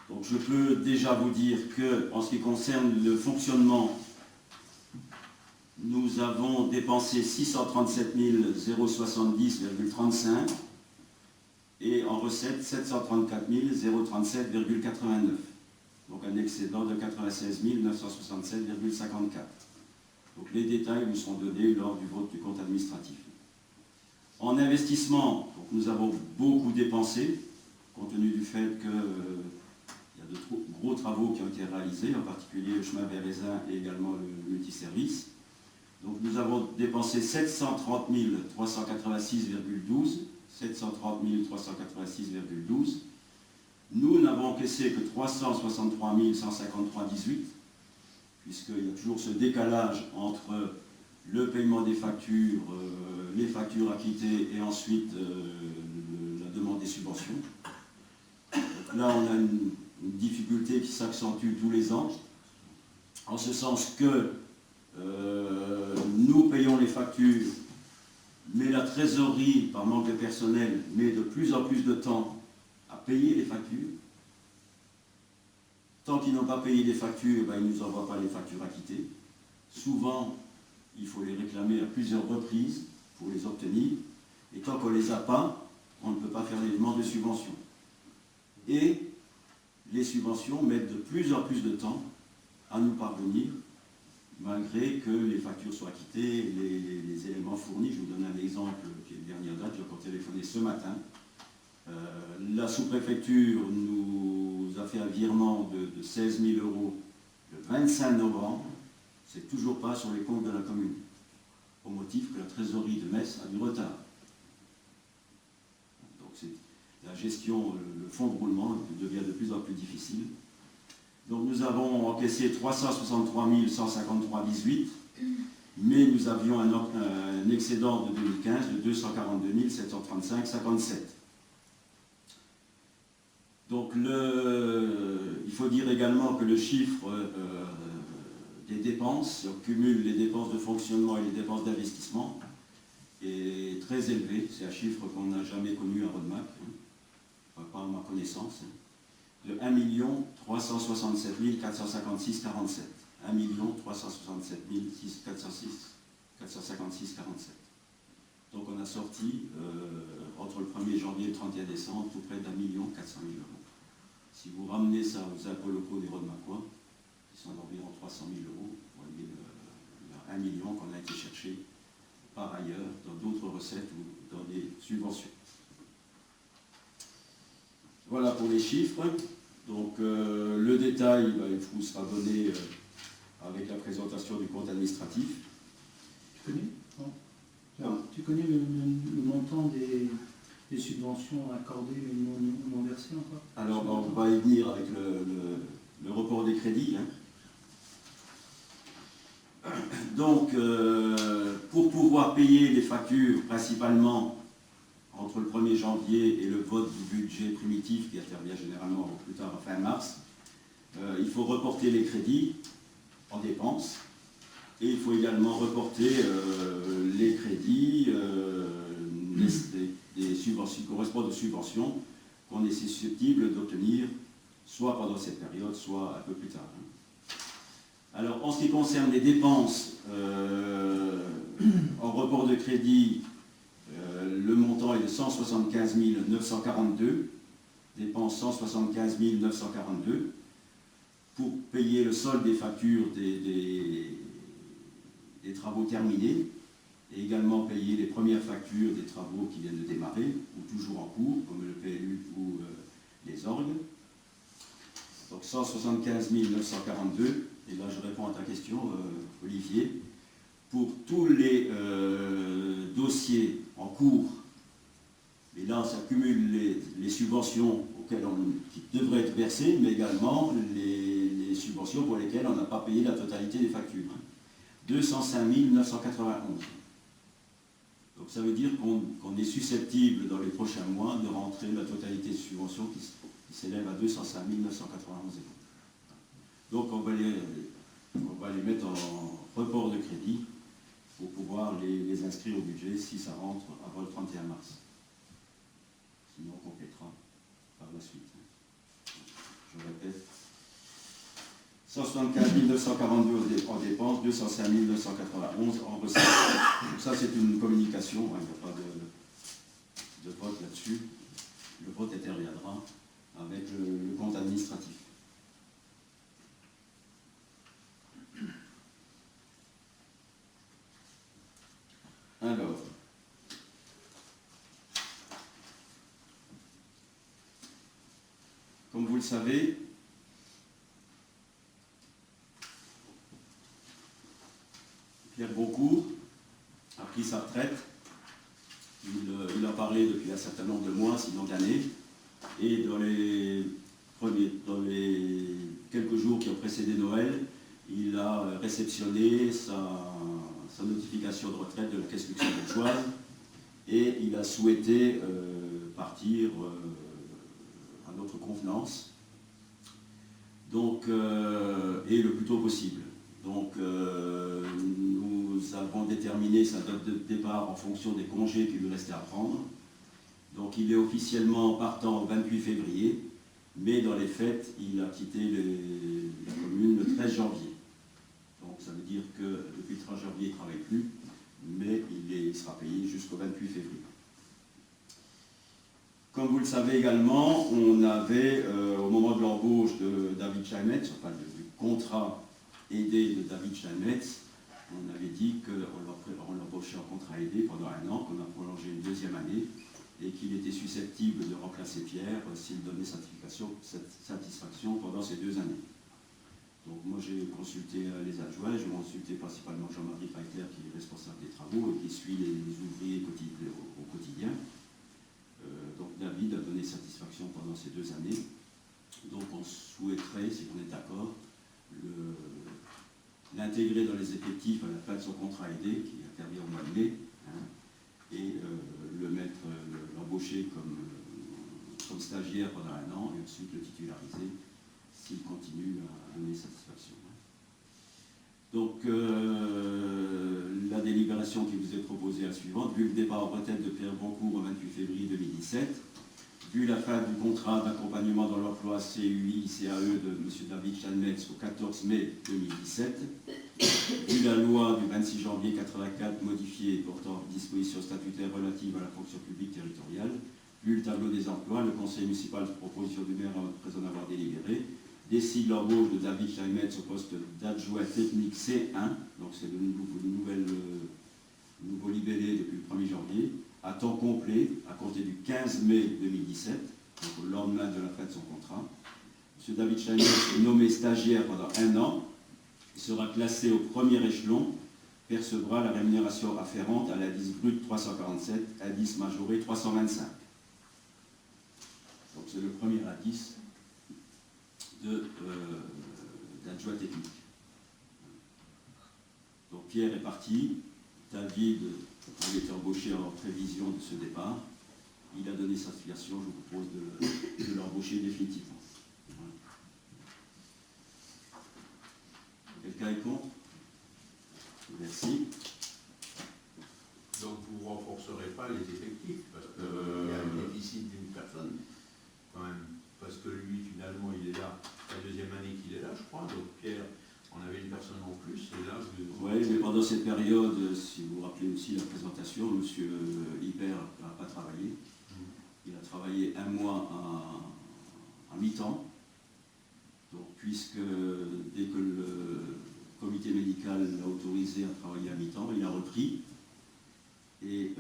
Donc je peux déjà vous dire que, en ce qui concerne le fonctionnement, nous avons dépensé 637 070,35 et en recette 734 037,89. Donc un excédent de 96 967,54. Donc les détails vous seront donnés lors du vote du compte administratif. En investissement, donc nous avons beaucoup dépensé, compte tenu du fait qu'il y a de gros travaux qui ont été réalisés, en particulier le chemin Vérézin et également le multiservice. Donc nous avons dépensé 730 386,12. 730 386,12. Nous n'avons encaissé que 363 153,18, puisqu'il y a toujours ce décalage entre le paiement des factures, les factures acquittées et ensuite la demande des subventions. Donc là, on a une difficulté qui s'accentue tous les ans, en ce sens que nous payons les factures, mais la trésorerie, par manque de personnel, met de plus en plus de temps à payer les factures. Tant qu'ils n'ont pas payé les factures, ils ne nous envoient pas les factures acquittées. Souvent, il faut les réclamer à plusieurs reprises pour les obtenir. Et tant qu'on ne les a pas, on ne peut pas faire les demandes de subventions. Et les subventions mettent de plus en plus de temps à nous parvenir, malgré que les factures soient acquittées, les éléments fournis. Je vous donne un exemple qui est de dernière date, j'ai encore téléphoné ce matin. La sous-préfecture nous a fait un virement de 16 000 € le 25 novembre. C'est toujours pas sur les comptes de la commune, au motif que la trésorerie de Metz a du retard. Donc c'est la gestion, le fonds de roulement devient de plus en plus difficile. Donc nous avons encaissé 363 153,18, mais nous avions un excédent de 2015 de 242 735,57. Donc il faut dire également que le chiffre des dépenses, si on cumule les dépenses de fonctionnement et les dépenses d'investissement, est très élevé. C'est un chiffre qu'on n'a jamais connu à Rodemack, pas à ma connaissance, de 1 367 456,47. 1 367 456,47. Donc on a sorti, entre le 1er janvier et le 31 décembre, tout près d'1 400 000 €. Si vous ramenez ça aux impôts locaux des Rodemacquois, qui sont d'environ 300 000 €, vous voyez le 1 million qu'on a été chercher par ailleurs dans d'autres recettes ou dans des subventions. Voilà pour les chiffres. Donc le détail, il vous sera donné avec la présentation du compte administratif. Tu connais? Non. Tu connais le montant des subventions accordées mais non versées encore? Alors on va y venir avec le report des crédits. Donc pour pouvoir payer les factures principalement entre le 1er janvier et le vote du budget primitif qui intervient généralement au plus tard à fin mars, il faut reporter les crédits en dépenses et il faut également reporter les crédits des subventions, qui correspondent aux subventions qu'on est susceptible d'obtenir soit pendant cette période, soit un peu plus tard. Alors, en ce qui concerne les dépenses en report de crédit, le montant est de 175 942, dépenses 175 942, pour payer le solde des factures des travaux terminés, et également payer les premières factures des travaux qui viennent de démarrer, ou toujours en cours, comme le PLU ou les orgues. Donc 175 942, et là je réponds à ta question, Olivier. Pour tous les dossiers en cours, et là ça cumule les subventions qui devraient être versées, mais également les subventions pour lesquelles on n'a pas payé la totalité des factures. 205 991. Donc ça veut dire qu'on est susceptible dans les prochains mois de rentrer la totalité des subventions qui s'élève à 205 991 euros. Donc on va les mettre en report de crédit pour pouvoir les inscrire au budget si ça rentre avant le 31 mars. Sinon on complétera par la suite. Je répète. 175 942 en dépenses, 205 991 en recettes. Donc ça c'est une communication, il n'y a pas de vote là-dessus. Le vote interviendra avec le compte administratif. Alors, comme vous le savez, Pierre Boncourt a pris sa retraite. Il a parlé depuis un certain nombre de mois, sinon d'années, et dans les quelques jours qui ont précédé Noël, il a réceptionné sa notification de retraite de la Caisse luxembourgeoise et il a souhaité partir à notre convenance, donc, et le plus tôt possible. Donc nous avons déterminé sa date de départ en fonction des congés qui lui restaient à prendre. Donc il est officiellement partant au 28 février, mais dans les faits, il a quitté la commune le 13 janvier. Donc ça veut dire que depuis le 13 janvier, il ne travaille plus, mais il sera payé jusqu'au 28 février. Comme vous le savez également, on avait, au moment de l'embauche de David Steinmetz, enfin du contrat aidé de David Steinmetz, on avait dit qu'on l'embauchait en contrat aidé pendant 1 an, qu'on a prolongé une 2e année, et qu'il était susceptible de remplacer Pierre s'il donnait satisfaction pendant ces 2 années. Donc moi j'ai consulté les adjoints, j'ai consulté principalement Jean-Marie Reiter qui est responsable des travaux et qui suit les ouvriers au quotidien. Donc David a donné satisfaction pendant ces 2 années. Donc on souhaiterait, si on est d'accord, l'intégrer dans les effectifs à la fin de son contrat aidé, qui intervient au mois de mai, et l'embaucher comme stagiaire pendant 1 an, et ensuite le titulariser s'il continue à donner satisfaction. Donc la délibération qui vous est proposée est la suivante. Vu le départ en retraite de Pierre Boncourt au 28 février 2017, vu la fin du contrat d'accompagnement dans l'emploi CUI-CAE de M. David Steinmetz au 14 mai 2017, vu la loi du 26 janvier 1984 modifiée portant dispositions statutaires relatives à la fonction publique territoriale, vu le tableau des emplois, le conseil municipal de proposition du maire après en avoir délibéré, décide l'embauche de David Steinmetz au poste d'adjoint technique C1, donc c'est le nouveau libellé depuis le 1er janvier, à temps complet à compter du 15 mai 2017, donc au lendemain de la fin de son contrat. M. David Steinmetz est nommé stagiaire pendant 1 an, il sera classé au 1er échelon, percevra la rémunération afférente à l'indice brut 347, indice majoré 325. Donc c'est le premier indice d'adjoint technique. Donc Pierre est parti, David a été embauché en prévision de ce départ, il a donné sa filiation, je vous propose de l'embaucher définitivement. Voilà. Quelqu'un est contre? Merci. Donc vous ne renforcerez pas les effectifs, parce qu'il y a un déficit d'une personne, quand même. Parce que lui, finalement, il est là, la deuxième année qu'il est là, je crois. Donc Pierre, on avait une personne en plus, et là, Oui, mais pendant cette période, si vous vous rappelez aussi la présentation, M. Hibert n'a pas travaillé. Il a travaillé un mois à mi-temps. Donc, puisque dès que le comité médical l'a autorisé à travailler à mi-temps, il a repris. Et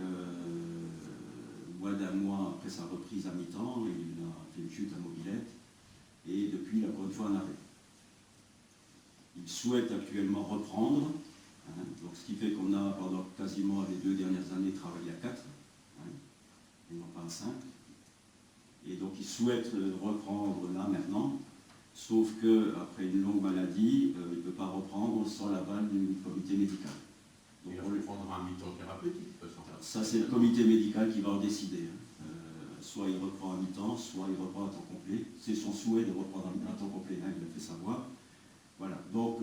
moins d'un mois après sa reprise à mi-temps, il a fait une chute à mobilette. Et depuis, il a encore une fois un arrêt. Il souhaite actuellement reprendre. Donc, ce qui fait qu'on a, pendant quasiment les 2 dernières années, travaillé à 4, et non pas à 5. Et donc, il souhaite reprendre là maintenant. Sauf qu'après une longue maladie, il ne peut pas reprendre sans l'aval du comité médical. Donc, il reprendra un mi-temps thérapeutique, de toute façon. Ça, c'est le comité médical qui va en décider. Soit il reprend à mi-temps, soit il reprend à temps complet. C'est son souhait de reprendre à temps complet, il l'a fait savoir. Voilà. Donc,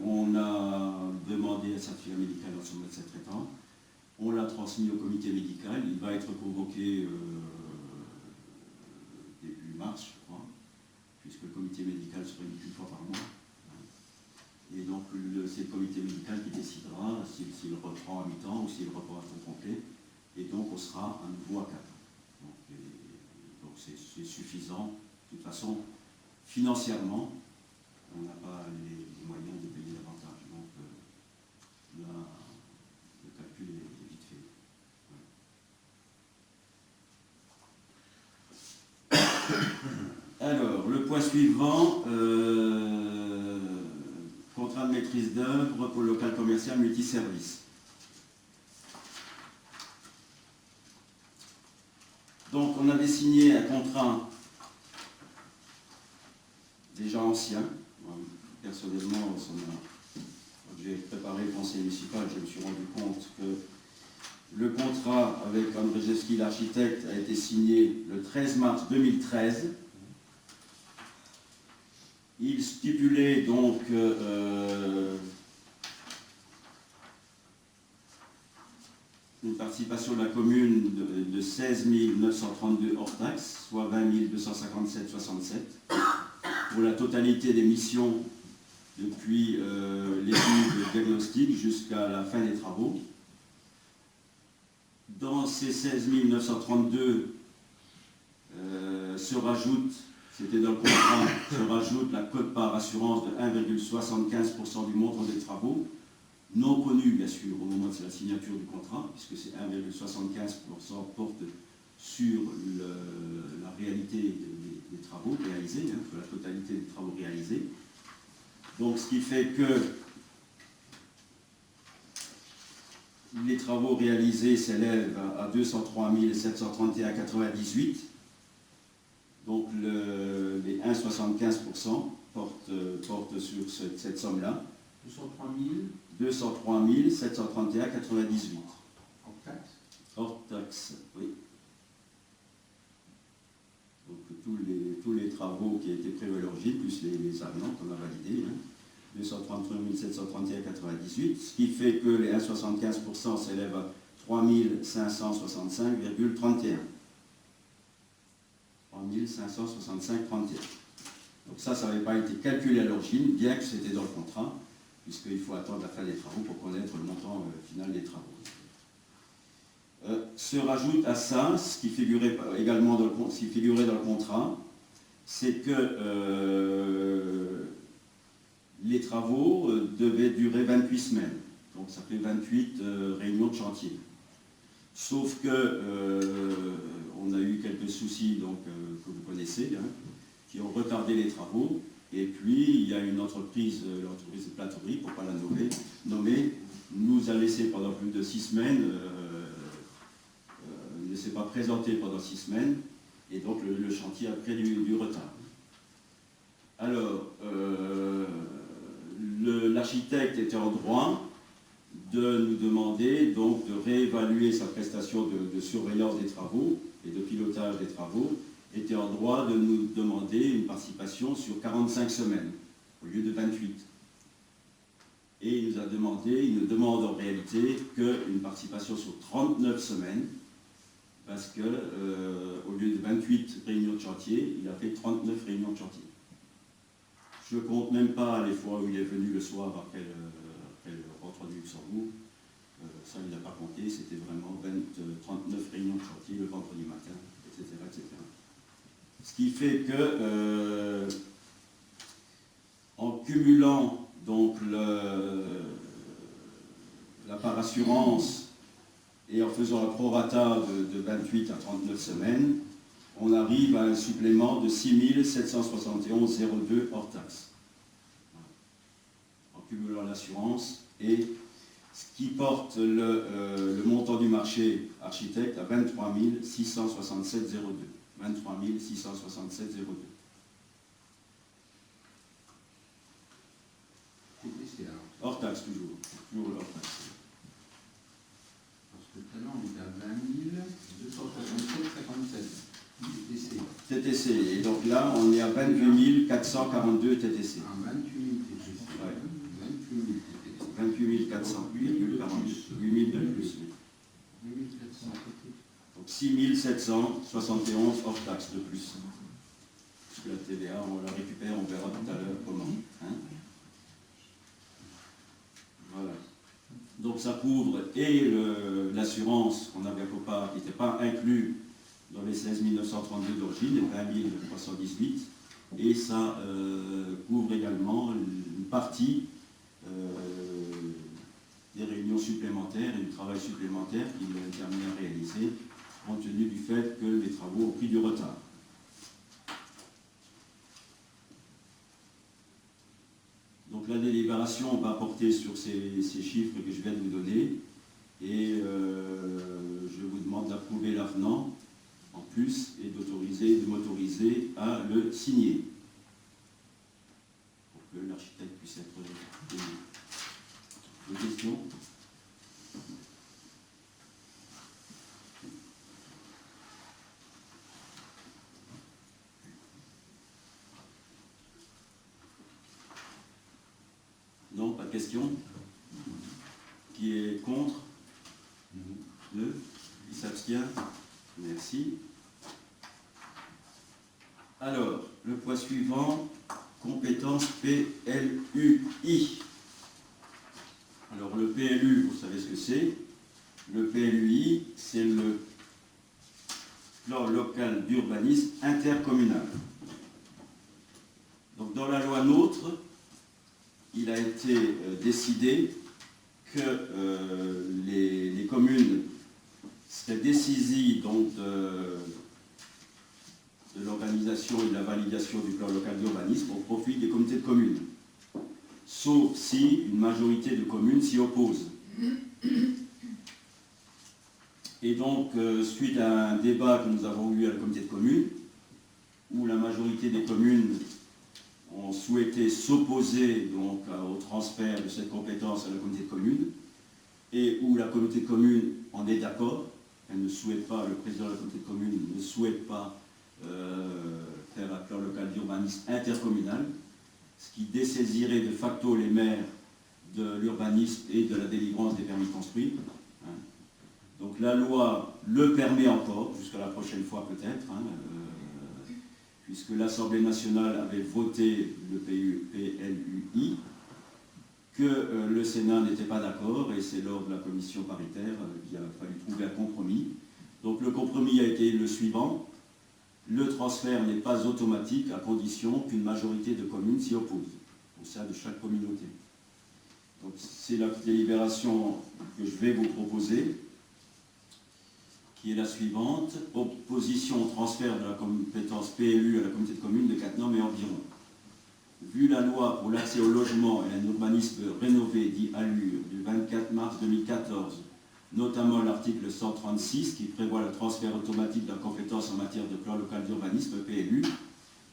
on a demandé un certificat médical dans son médecin traitant. On l'a transmis au comité médical. Il va être convoqué début mars, je crois, puisque le comité médical se réunit une fois par mois. Et donc, c'est le comité médical qui décidera s'il reprend à mi-temps ou s'il reprend à temps complet. Et donc, on sera à nouveau à 4. Donc, c'est suffisant. De toute façon, financièrement, on n'a pas les moyens de payer davantage. Donc, là, le calcul est vite fait. Alors, le point suivant, contrat de maîtrise d'œuvre pour le local commercial multiservice. Donc, on avait signé un contrat déjà ancien. Personnellement, quand j'ai préparé le conseil municipal, je me suis rendu compte que le contrat avec Andrzejewski, l'architecte, a été signé le 13 mars 2013. Il stipulait donc une participation de la commune de 16 932 hors taxes, soit 20 257,67, pour la totalité des missions depuis l'étude diagnostique jusqu'à la fin des travaux. Dans ces 16 932 se rajoute, c'était dans le contrat, se rajoute la quote-part assurance de 1,75% du montant des travaux, non connu bien sûr au moment de la signature du contrat, puisque c'est 1,75% porte sur la réalité des travaux réalisés, sur la totalité des travaux réalisés. Donc ce qui fait que les travaux réalisés s'élèvent à 203 731,98. Donc les 1,75% portent sur cette somme-là. 203 731,98. Hors taxe. Hors taxe, oui. Donc tous les travaux qui étaient prévus à l'origine, plus les avenants qu'on a validés, 233 731,98, ce qui fait que les 1,75% s'élèvent à 3 565,31. 3 565,31. Donc ça n'avait pas été calculé à l'origine, bien que c'était dans le contrat, puisqu'il faut attendre la fin des travaux pour connaître le montant final des travaux. Se rajoute à ça, ce qui figurait également dans le contrat, c'est que les travaux devaient durer 28 semaines. Donc ça fait 28 réunions de chantier. Sauf que on a eu quelques soucis donc, que vous connaissez, qui ont retardé les travaux. Et puis, il y a une entreprise, l'entreprise de Platerie, pour ne pas la nommer, nous a laissé pendant plus de 6 semaines, ne s'est pas présenté pendant 6 semaines, et donc le chantier a pris du retard. Alors, l'architecte était en droit de nous demander donc de réévaluer sa prestation de surveillance des travaux et de pilotage des travaux, était en droit de nous demander une participation sur 45 semaines, au lieu de 28. Et il nous demande en réalité qu'une participation sur 39 semaines, parce que au lieu de 28 réunions de chantier, il a fait 39 réunions de chantier. Je ne compte même pas les fois où il est venu le soir après le rentre du Luxembourg. Ça, il n'a pas compté, c'était vraiment 39 réunions de chantier le vendredi matin, etc., etc. Ce qui fait que, en cumulant donc la part assurance et en faisant un prorata de 28 à 39 semaines, on arrive à un supplément de 6 771,02 hors taxe. En cumulant l'assurance et ce qui porte le montant du marché architecte à 23 667,02. 23 667,02. TTC alors. Hors taxe, toujours. Toujours hors taxe. Parce que tout à l'heure, on était à 20 267,57 TTC. TTC. Et donc là, on est à 28 442 TTC. Ah, 28 000 TTC. Ouais. 28 000 TTC. 28 442, 8 000 de plus. 8 400. Donc 6 771 hors taxe de plus. Parce que la TVA, on la récupère, on verra tout à l'heure comment. Hein? Voilà. Donc ça couvre et l'assurance qu'on avait à Copar, qui n'était pas inclus dans les 16 932 d'origine, les 20 318, et ça couvre également une partie des réunions supplémentaires et du travail supplémentaire qu'il a terminé à réaliser, compte tenu du fait que les travaux ont pris du retard. Donc la délibération va porter sur ces chiffres que je viens de vous donner, et je vous demande d'approuver l'avenant en plus et de m'autoriser à le signer pour que l'architecte puisse être payé. Des questions ? Non, pas de question. Qui est contre? 2. Qui s'abstient? Merci. Alors, le point suivant, compétence PLUI. Alors, le PLU, vous savez ce que c'est. Le PLUI, c'est le plan local d'urbanisme intercommunal. Donc, dans la loi NOTRe, il a été décidé que les communes seraient dessaisies donc, de l'organisation et de la validation du plan local d'urbanisme au profit des communautés de communes, sauf si une majorité de communes s'y oppose. Et donc, suite à un débat que nous avons eu à la communauté de communes, où la majorité des communes ont souhaité s'opposer donc au transfert de cette compétence à la communauté de communes, et où la communauté de communes en est d'accord, elle ne souhaite pas, le président de la communauté de communes ne souhaite pas faire un plan local d'urbanisme intercommunal, ce qui dessaisirait de facto les maires de l'urbanisme et de la délivrance des permis de construire. Hein. Donc la loi le permet encore, jusqu'à la prochaine fois peut-être, hein, puisque l'Assemblée nationale avait voté le PLUI, que le Sénat n'était pas d'accord, et c'est lors de la commission paritaire qu'il a fallu trouver un compromis. Donc le compromis a été le suivant: le transfert n'est pas automatique à condition qu'une majorité de communes s'y oppose, au sein de chaque communauté. Donc c'est la délibération que je vais vous proposer, qui est la suivante: opposition au transfert de la compétence PLU à la communauté de communes de Cattenom et environ. Vu la loi pour l'accès au logement et un urbanisme rénové, dit ALUR, du 24 mars 2014, notamment l'article 136 qui prévoit le transfert automatique de la compétence en matière de plan local d'urbanisme PLU,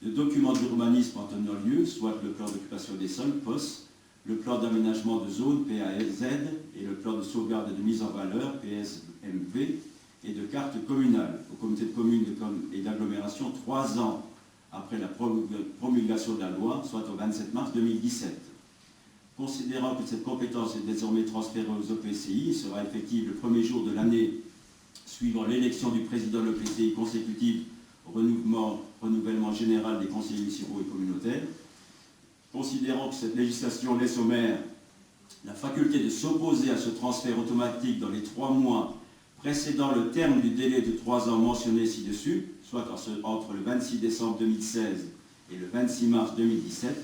de documents d'urbanisme en tenant lieu, soit le plan d'occupation des sols, POS, le plan d'aménagement de zone, PAZ, et le plan de sauvegarde et de mise en valeur, PSMV, et de carte communale aux comités de communes et d'agglomération 3 ans après la promulgation de la loi, soit au 27 mars 2017. Considérant que cette compétence est désormais transférée aux EPCI, sera effective le premier jour de l'année suivant l'élection du président de l'EPCI consécutive au renouvellement général des conseillers municipaux et communautaires. Considérant que cette législation laisse au maire la faculté de s'opposer à ce transfert automatique dans les 3 mois précédant le terme du délai de 3 ans mentionné ci-dessus, soit entre le 26 décembre 2016 et le 26 mars 2017,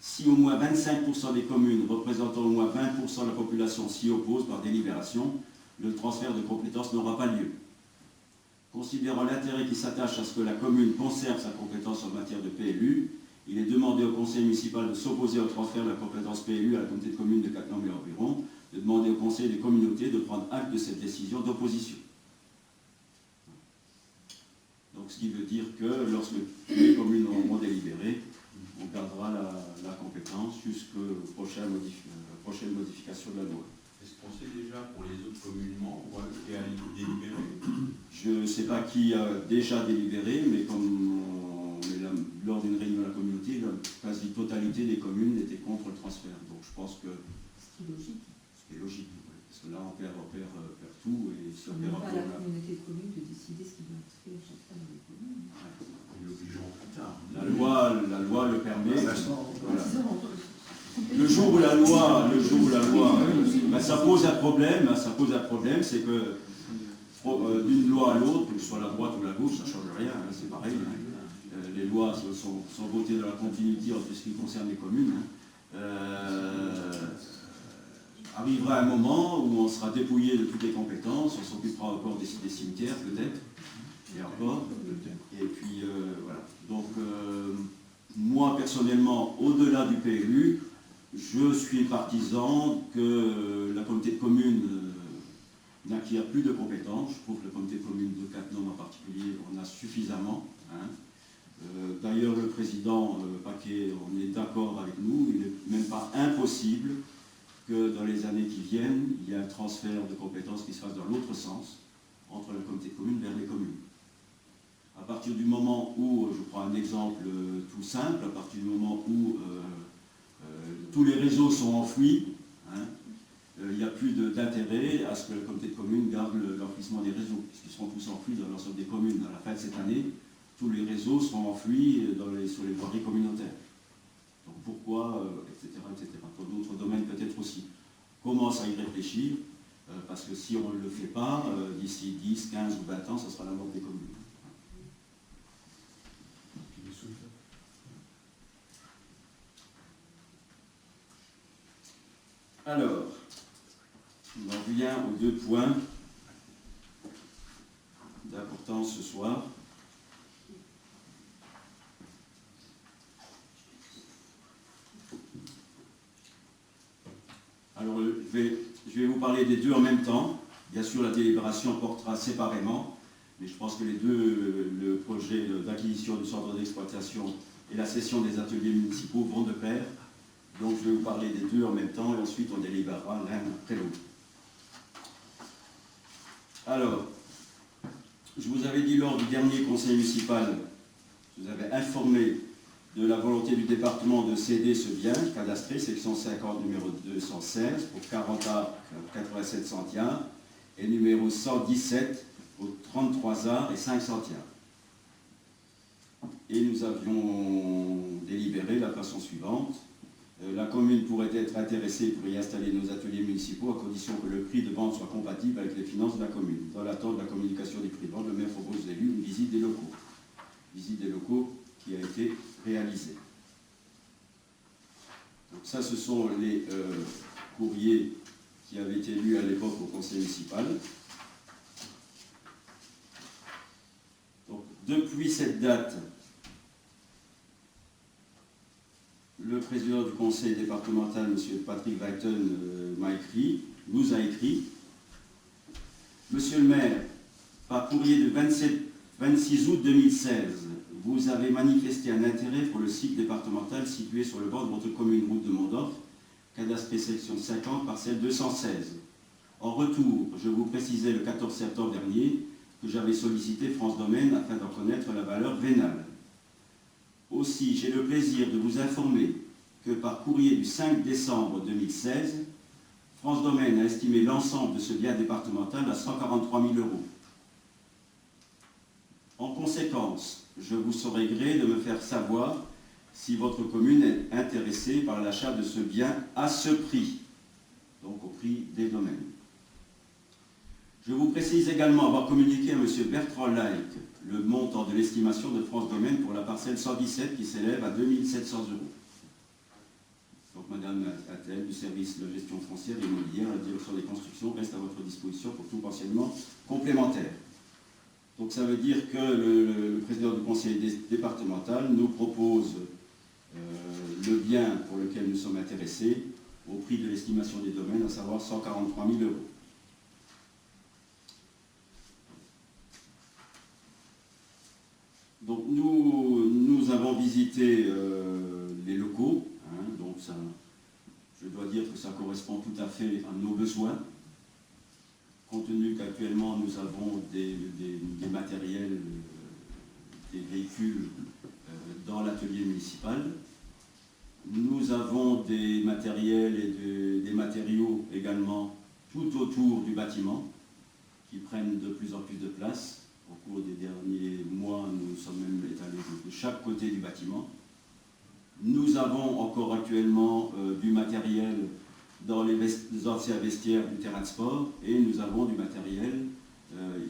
si au moins 25% des communes représentant au moins 20% de la population s'y opposent par délibération, le transfert de compétences n'aura pas lieu. Considérant l'intérêt qui s'attache à ce que la commune conserve sa compétence en matière de PLU, il est demandé au conseil municipal de s'opposer au transfert de la compétence PLU à la communauté de communes de Cattenom et environ, de demander au conseil des communautés de prendre acte de cette décision d'opposition. Donc ce qui veut dire que lorsque les communes auront délibéré, on gardera la compétence jusqu'aux prochaine modification de la loi. Est-ce qu'on sait déjà pour les autres communes membres qui a délibéré? Je ne sais pas qui a déjà délibéré, mais comme lors d'une réunion de la communauté, la quasi-totalité des communes étaient contre le transfert. Donc je pense que... Ce qui est logique. Ce qui est logique, oui. Parce que là, on perd tout, et si on On perd n'a pas encore la communauté de communes de décider ce qui doit être fait à chaque fois dans les communes. Ils l'obligeront plus tard. la loi le permet. Voilà. Voilà. Le jour où la loi, ça pose un problème, c'est que d'une loi à l'autre, que ce soit la droite ou la gauche, ça ne change rien, hein, c'est pareil. Hein. Les lois sont votées dans la continuité en tout ce qui concerne les communes. Hein. Arrivera un moment où on sera dépouillé de toutes les compétences, on s'occupera encore des cimetières peut-être, et encore. Et puis voilà. Donc moi personnellement, au-delà du PLU, je suis partisan que la communauté de communes n'acquiert plus de compétences. Je trouve que la communauté de communes de Cattenom en particulier en a suffisamment. Hein. D'ailleurs, le président Paquet, on est d'accord avec nous, il n'est même pas impossible que dans les années qui viennent, il y ait un transfert de compétences qui se fasse dans l'autre sens, entre la communauté de communes vers les communes. À partir du moment où, je prends un exemple tout simple, à partir du moment où tous les réseaux sont enfouis, hein, il n'y a plus d'intérêt à ce que la communauté de communes garde l'enfouissement des réseaux, puisqu'ils seront tous enfouis dans l'ensemble des communes. À la fin de cette année, tous les réseaux seront enfouis sur les voiries communautaires. Donc pourquoi, etc., etc. Pour d'autres domaines peut-être aussi. Commence à y réfléchir, parce que si on ne le fait pas, d'ici 10, 15 ou 20 ans, ça sera la mort des communes. Alors, on en vient aux 2 points d'importance ce soir. Alors, je vais vous parler des 2 en même temps. Bien sûr, la délibération portera séparément, mais je pense que les 2, le projet d'acquisition du centre d'exploitation et la cession des ateliers municipaux vont de pair. Donc, je vais vous parler des 2 en même temps, et ensuite on délibérera l'un après l'autre. Alors, je vous avais dit lors du dernier conseil municipal, je vous avais informé de la volonté du département de céder ce bien cadastré, section 50, numéro 216, pour 40 arts, 87 centiares, et numéro 117, pour 33 arts et 5 centiares. Et nous avions délibéré de la façon suivante. La commune pourrait être intéressée pour y installer nos ateliers municipaux à condition que le prix de vente soit compatible avec les finances de la commune. Dans l'attente de la communication du prix de vente, le maire propose aux élus une visite des locaux. Visite des locaux qui a été réalisée. Donc ça, ce sont les courriers qui avaient été lus à l'époque au conseil municipal. Donc, depuis cette date, le président du conseil départemental, M. Patrick Weiten, nous a écrit « Monsieur le maire, par courrier de 26 août 2016, vous avez manifesté un intérêt pour le site départemental situé sur le bord de votre commune, route de Mondorf, cadastré section 50, parcelle 216. En retour, je vous précisais le 14 septembre dernier que j'avais sollicité France Domaine afin d'en connaître la valeur vénale. Aussi, j'ai le plaisir de vous informer que par courrier du 5 décembre 2016, France Domaine a estimé l'ensemble de ce bien départemental à 143 000 €. En conséquence, je vous saurai gré de me faire savoir si votre commune est intéressée par l'achat de ce bien à ce prix, donc au prix des domaines. Je vous précise également avoir communiqué à M. Bertrand Laïc le montant de l'estimation de France Domaine pour la parcelle 117 qui s'élève à 2 700 €. Donc Madame Attel du service de gestion foncière et immobilière, la direction des constructions reste à votre disposition pour tout renseignement complémentaire. Donc ça veut dire que le président du conseil départemental nous propose le bien pour lequel nous sommes intéressés au prix de l'estimation des domaines, à savoir 143 000 €. Donc nous avons visité les locaux, hein, donc ça, je dois dire que ça correspond tout à fait à nos besoins, compte tenu qu'actuellement nous avons des matériels, des véhicules dans l'atelier municipal. Nous avons des matériels et des matériaux également tout autour du bâtiment qui prennent de plus en plus de place. Au cours des derniers mois, nous sommes même étalés de chaque côté du bâtiment. Nous avons encore actuellement du matériel dans les anciens vestiaires du terrain de sport et nous avons du matériel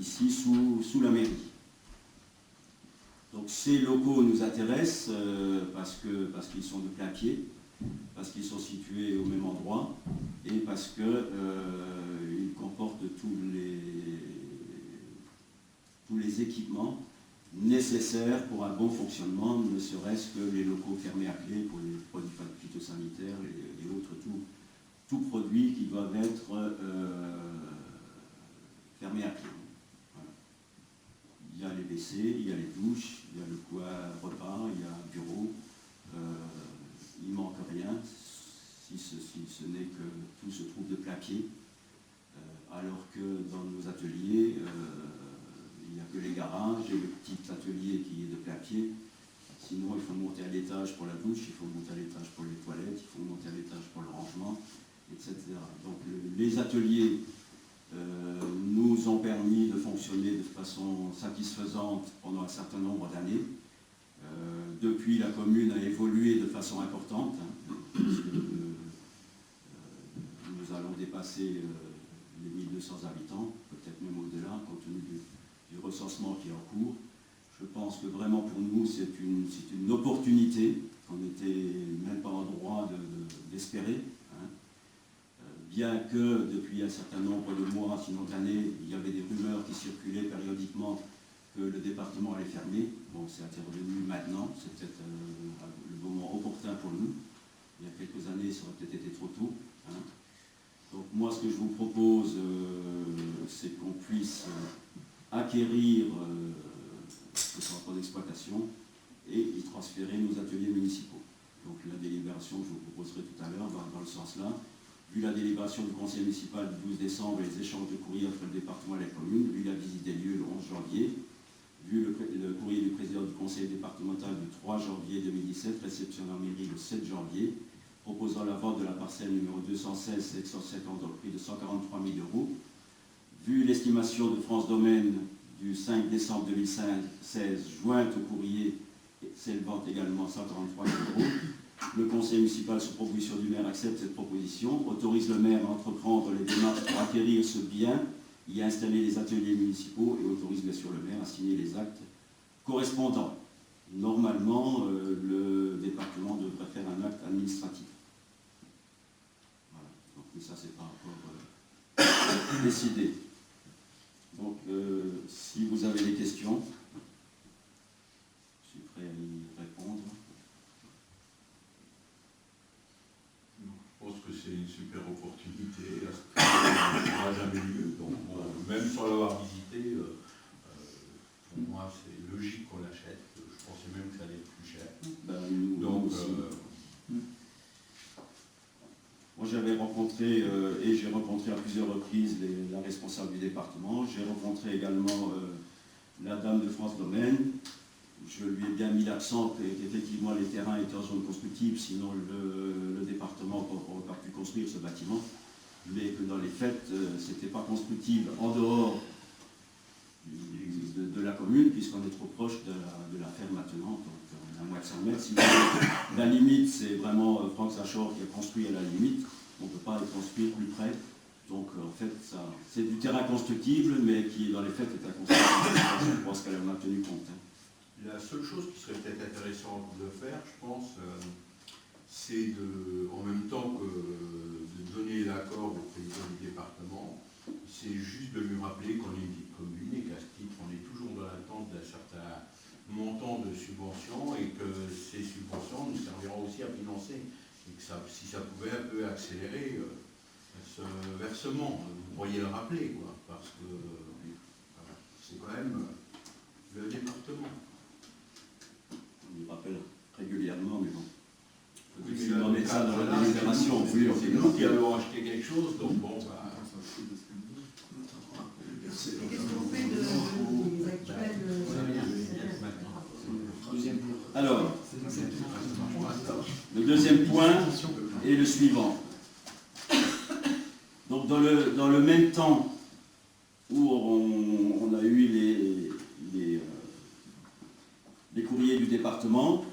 ici sous la mairie. Donc ces locaux nous intéressent parce qu'ils sont de plein pied, parce qu'ils sont situés au même endroit et parce qu'ils comportent tous les équipements nécessaires pour un bon fonctionnement, ne serait-ce que les locaux fermés à clé pour les produits phytosanitaires et autres, tout produits qui doivent être fermés à clé. Voilà. Il y a les WC, il y a les douches, il y a le coin repas, il y a un bureau. Il ne manque rien, si ce n'est que tout se trouve de plein pied, alors que dans nos ateliers, il n'y a que les garages et le petit atelier qui est de plein pied. Sinon, il faut monter à l'étage pour la douche, il faut monter à l'étage pour les toilettes, il faut monter à l'étage pour le rangement, etc. Donc les ateliers nous ont permis de fonctionner de façon satisfaisante pendant un certain nombre d'années. Depuis, la commune a évolué de façon importante, hein, puisque nous allons dépasser les 1200 habitants, peut-être même au-delà, compte tenu du recensement qui est en cours. Je pense que vraiment pour nous, c'est une opportunité qu'on n'était même pas en droit d'espérer. Hein. Bien que depuis un certain nombre de mois, sinon d'années, il y avait des rumeurs qui circulaient périodiquement que le département allait fermer. Bon, c'est intervenu maintenant, c'est peut-être le moment opportun pour nous. Il y a quelques années, ça aurait peut-être été trop tôt. Hein. Donc moi, ce que je vous propose, c'est qu'on puisse acquérir le centre d'exploitation et y transférer nos ateliers municipaux. Donc la délibération que je vous proposerai tout à l'heure dans le sens-là, vu la délibération du conseil municipal du 12 décembre et les échanges de courriers entre le département et la commune, vu la visite des lieux le 11 janvier, vu le courrier du président du conseil départemental du 3 janvier 2017, réceptionné en mairie le 7 janvier, proposant la vente de la parcelle numéro 216-750 au prix de 143 000 €, vu l'estimation de France Domaine du 5 décembre 2016, jointe au courrier, s'élevant également 143 000 €, le conseil municipal, sur proposition du maire, accepte cette proposition, autorise le maire à entreprendre les démarches pour acquérir ce bien, y installer les ateliers municipaux et autorise bien sûr le maire à signer les actes correspondants. Normalement, le département devrait faire un acte administratif. Voilà. Donc ça, c'est pas encore décidé. Donc, si vous avez des questions, je suis prêt à y répondre. Je pense que c'est une super opportunité, ça n'aura jamais lieu. Donc, même sans l'avoir visité, pour moi c'est logique qu'on l'achète. Je pensais même que ça allait être plus cher. Donc, moi j'avais rencontré, et j'ai rencontré à plusieurs reprises la responsable du département, j'ai rencontré également la dame de France Domaine, je lui ai bien mis l'accent qu'effectivement les terrains étaient en zone constructible, sinon le département n'aurait pas pu construire ce bâtiment, mais que dans les faits, c'était pas constructible en dehors de la commune, puisqu'on est trop proche de la ferme maintenant, donc on est à moins de 100 mètres. Sinon, la limite, c'est vraiment Franck Sachor qui a construit à la limite, on ne peut pas le construire plus près. Donc en fait, c'est du terrain constructible, mais qui dans les faits est inconstructible. Je pense qu'elle en a tenu compte. La seule chose qui serait peut-être intéressante de faire, je pense, c'est en même temps que de donner l'accord au président du département, c'est juste de lui rappeler qu'on est une petite commune et qu'à ce titre, on est toujours dans l'attente d'un certain montant de subventions et que ces subventions nous serviront aussi à financer. Et que si ça pouvait un peu accélérer ce versement, vous pourriez le rappeler, quoi, parce que c'est quand même le département. On lui rappelle régulièrement, mais bon. Oui, Si on met ça dans la délibération, oui, c'est nous qui avons acheté quelque chose, donc bon, Qu'est-ce qu'on fait des actuels Alors, le deuxième point est le suivant. Donc dans le même temps où on a eu les courriers du département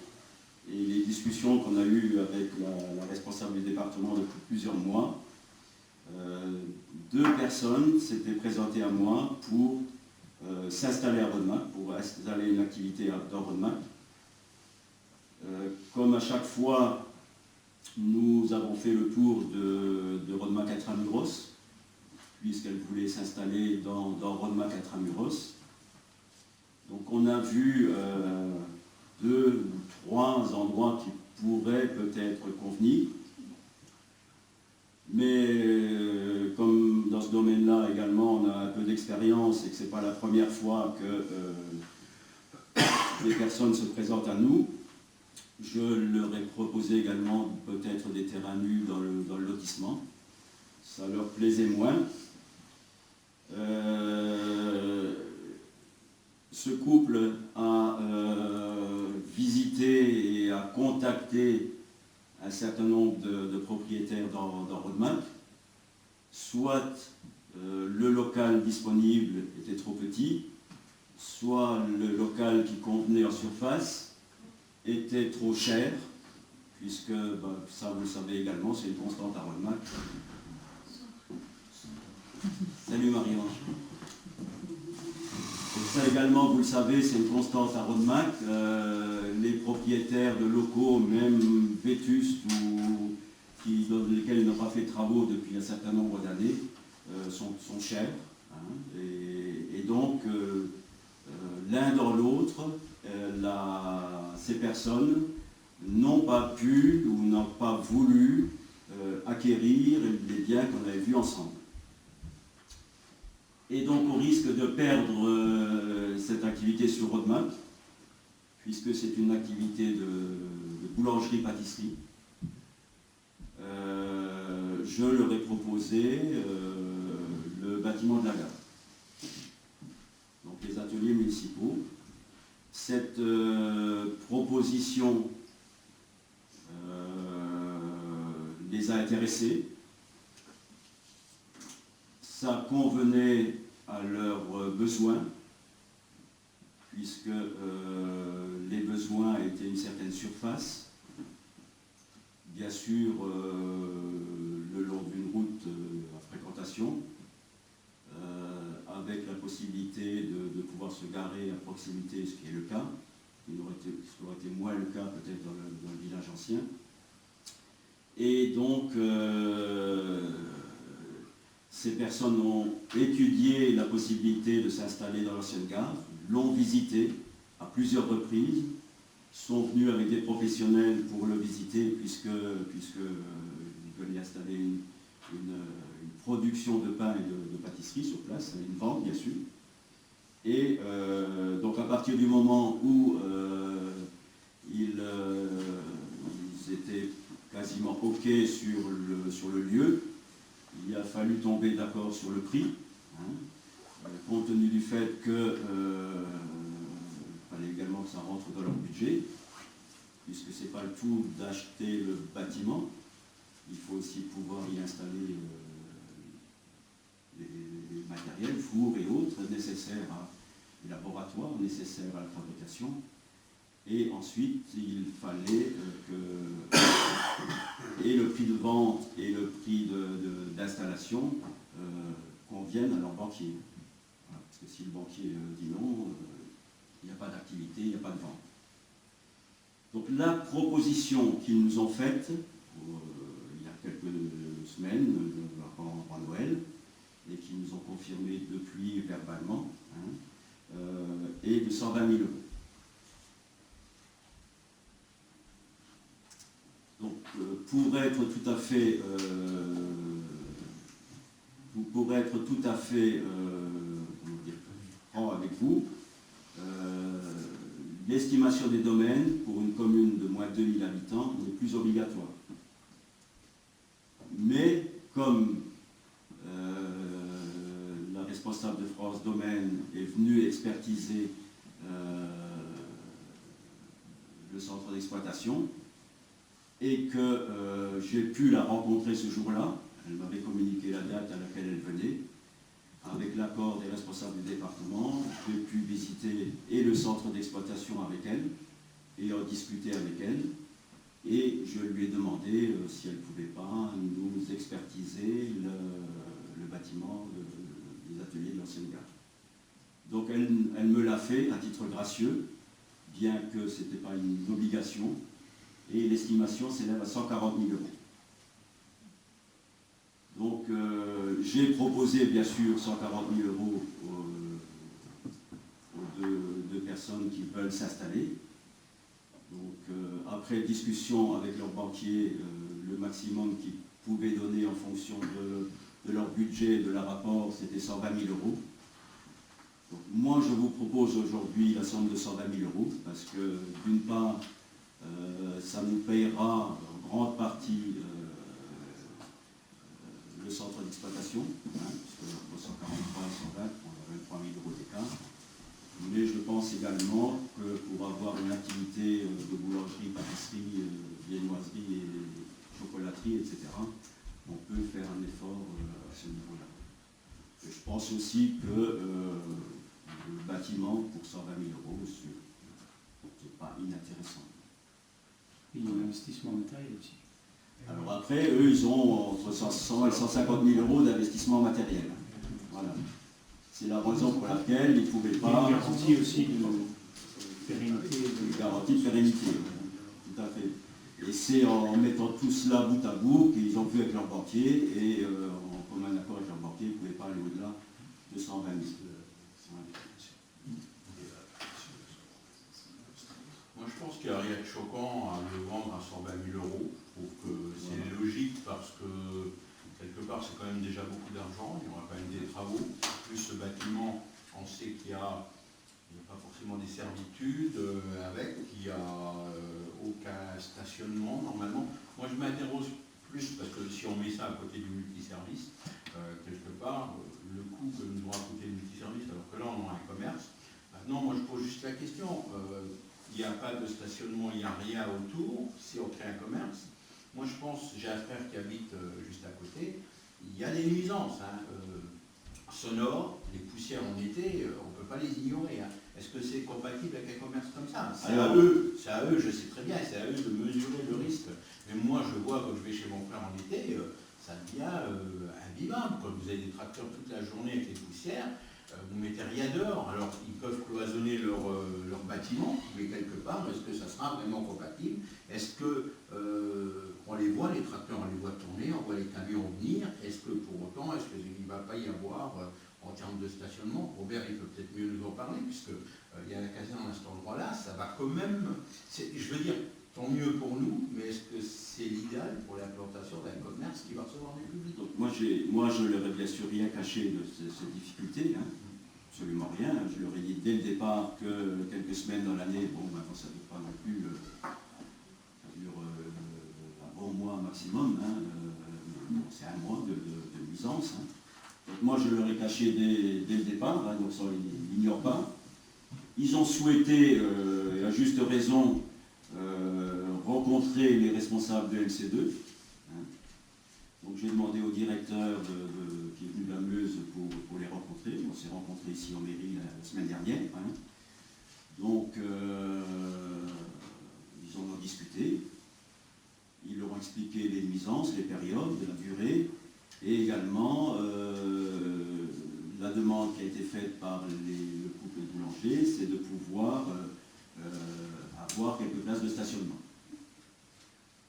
et les discussions qu'on a eues avec la responsable du département depuis plusieurs mois, 2 personnes s'étaient présentées à moi pour s'installer à Rodemack, pour installer une activité dans Rodemack. Comme à chaque fois, nous avons fait le tour de Rodemack Intramuros, puisqu'elle voulait s'installer dans Rodemack Intramuros. Donc on a vu 2 ou 3 endroits qui pourraient peut-être convenir. Mais comme dans ce domaine-là également, on a un peu d'expérience et que ce n'est pas la première fois que des personnes se présentent à nous, je leur ai proposé également peut-être des terrains nus dans le lotissement. Ça leur plaisait moins. Ce couple a visité et a contacté un certain nombre de propriétaires dans Rodemack. Soit le local disponible était trop petit, soit le local qui convenait en surface était trop cher, puisque, ça vous le savez également, c'est une constante à Rodemack. Salut Marie-Ange. Ça également, vous le savez, c'est une constante à Rodemack. Les propriétaires de locaux, même vétustes ou dans lesquels ils n'ont pas fait de travaux depuis un certain nombre d'années, sont chers. Hein, et donc, l'un dans l'autre, ces personnes n'ont pas pu ou n'ont pas voulu acquérir les biens qu'on avait vus ensemble. Et donc on risque de perdre cette activité sur Rodemack, puisque c'est une activité de boulangerie-pâtisserie. Je leur ai proposé le bâtiment de la gare, donc les ateliers municipaux. Cette proposition les a intéressés. Ça convenait à leurs besoins, puisque les besoins étaient une certaine surface, bien sûr le long d'une route à fréquentation, avec la possibilité de pouvoir se garer à proximité, ce qui est le cas, ce qui aurait été moins le cas peut-être dans le village ancien. Et donc, ces personnes ont étudié la possibilité de s'installer dans l'ancienne gare, l'ont visité à plusieurs reprises, sont venus avec des professionnels pour le visiter, puisque ils veulent y installer une production de pain et de pâtisserie sur place, une vente bien sûr. Et donc à partir du moment où ils étaient quasiment OK sur le lieu, il a fallu tomber d'accord sur le prix, hein, compte tenu du fait que fallait également que ça rentre dans leur budget, puisque ce n'est pas le tout d'acheter le bâtiment, il faut aussi pouvoir y installer les matériels, fours et autres nécessaires les laboratoires nécessaires à la fabrication. Et ensuite, il fallait que et le prix de vente et le prix d'installation conviennent à leur banquier. Voilà, parce que si le banquier dit non, il n'y a pas d'activité, il n'y a pas de vente. Donc la proposition qu'ils nous ont faite, il y a quelques semaines, avant Noël, et qui nous ont confirmé depuis verbalement, est de 120 000 euros. Donc, pour être tout à fait franc avec vous, l'estimation des domaines pour une commune de moins de 2000 habitants n'est plus obligatoire. Mais comme la responsable de France Domaine est venue expertiser le centre d'exploitation, et que j'ai pu la rencontrer ce jour-là, elle m'avait communiqué la date à laquelle elle venait, avec l'accord des responsables du département, j'ai pu visiter et le centre d'exploitation avec elle, et en discuter avec elle, et je lui ai demandé si elle ne pouvait pas nous expertiser le bâtiment des ateliers de l'ancienne gare. Donc elle me l'a fait à titre gracieux, bien que ce n'était pas une obligation, et l'estimation s'élève à 140 000 euros. Donc j'ai proposé bien sûr 140 000 euros aux deux personnes qui veulent s'installer. Donc après discussion avec leur banquier, le maximum qu'ils pouvaient donner en fonction de leur budget et de leur rapport, c'était 120 000 euros. Donc moi je vous propose aujourd'hui la somme de 120 000 euros, parce que d'une part, ça nous payera en grande partie le centre d'exploitation, puisque entre 143 et 120, on a 23 000 euros d'écart. Mais je pense également que pour avoir une activité de boulangerie, pâtisserie, viennoiserie et chocolaterie, etc., on peut faire un effort à ce niveau-là. Et je pense aussi que le bâtiment pour 120 000 euros, c'est pas inintéressant. Il y a un investissement matériel aussi. Alors après, eux, ils ont entre 100 et 150 000 euros d'investissement matériel. Voilà. C'est la raison pour laquelle ils ne pouvaient pas... Il y a une garantie aussi de pérennité. Une garantie de pérennité, tout à fait. Et c'est en mettant tout cela bout à bout qu'ils ont vu avec leur banquier, et en commun accord avec leur banquier, ils ne pouvaient pas aller au-delà de 120 000. Moi, je pense qu'il n'y a rien de choquant à le vendre à 120 000 euros. Je trouve que c'est logique parce que, quelque part, c'est quand même déjà beaucoup d'argent. Il y aura quand même des travaux. Plus ce bâtiment, on sait qu'il n'y a pas forcément des servitudes avec, qu'il n'y a aucun stationnement normalement. Moi, je m'interroge plus parce que si on met ça à côté du multiservice, quelque part, le coût que nous aura coûté le multiservice, alors que là, on a un commerce. Maintenant, moi, je pose juste la question. Il n'y a pas de stationnement, il n'y a rien autour, si on crée un commerce. Moi je pense, j'ai un frère qui habite juste à côté, il y a des nuisances sonores, les poussières en été, on ne peut pas les ignorer. Est-ce que c'est compatible avec un commerce comme ça? C'est à eux, je sais très bien, c'est à eux de mesurer le risque. Mais moi je vois, quand je vais chez mon frère en été, ça devient invivable. Quand vous avez des tracteurs toute la journée avec les poussières, vous ne mettez rien dehors, alors ils peuvent cloisonner leur bâtiment, mais quelque part, est-ce que ça sera vraiment compatible? Est-ce que on les voit, les tracteurs, on les voit tourner, on voit les camions venir, est-ce que pour autant, est-ce qu'il ne va pas y avoir, en termes de stationnement, Robert il peut peut-être mieux nous en parler, puisqu'il y a la caserne à cet endroit-là, ça va quand même, je veux dire, tant mieux pour nous, mais est-ce que c'est l'idéal pour l'implantation d'un commerce qui va recevoir du public? Donc moi je leur ai bien sûr rien caché de ces difficultés, absolument rien. Je leur ai dit dès le départ que quelques semaines dans l'année, bon maintenant ça ne dure pas non plus, ça dure un bon mois maximum, c'est un mois de nuisance. Donc moi je leur ai caché dès le départ, donc ça ils n'ignorent pas. Ils ont souhaité, à juste raison rencontrer les responsables de MC2. Hein. Donc j'ai demandé au directeur qui est venu de la Meuse pour les rencontrer. On s'est rencontrés ici en mairie la semaine dernière. Hein. Donc ils en ont discuté. Ils leur ont expliqué les nuisances, les périodes, la durée, et également la demande qui a été faite par le couple boulanger, c'est de pouvoir avoir quelques places de stationnement.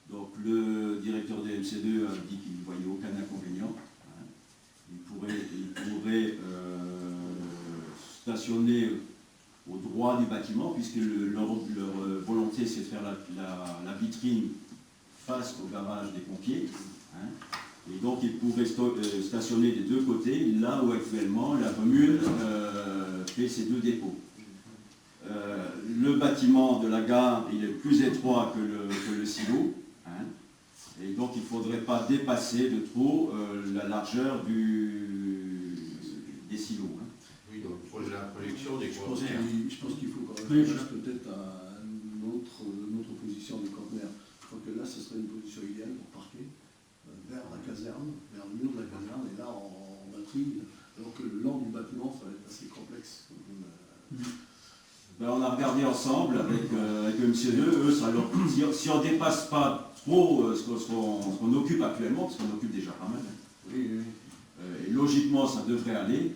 Donc le directeur de MC2 a dit qu'il ne voyait aucun inconvénient. Hein. Il pourrait stationner au droit du bâtiment, puisque leur volonté c'est de faire la vitrine face au garage des pompiers. Hein. Et donc ils pourraient stationner des deux côtés, là où actuellement la commune fait ses deux dépôts. Le bâtiment de la gare, il est plus étroit que le silo. Hein. Et donc il ne faudrait pas dépasser de trop la largeur des silos. Hein. Oui, donc pour la projection des Je pense qu'il faut quand Oui, même voilà. juste peut-être à notre position des conteneurs. Je crois que là, ce serait une position idéale pour parquer vers la caserne, vers le mur de la caserne, et là en batterie, alors que le long du bâtiment, ça va être assez complexe. Ben, on a regardé ensemble avec MC2, eux, ça leur, si on ne dépasse pas trop ce qu'on occupe actuellement, parce qu'on occupe déjà pas mal, hein, Oui, oui. et logiquement ça devrait aller.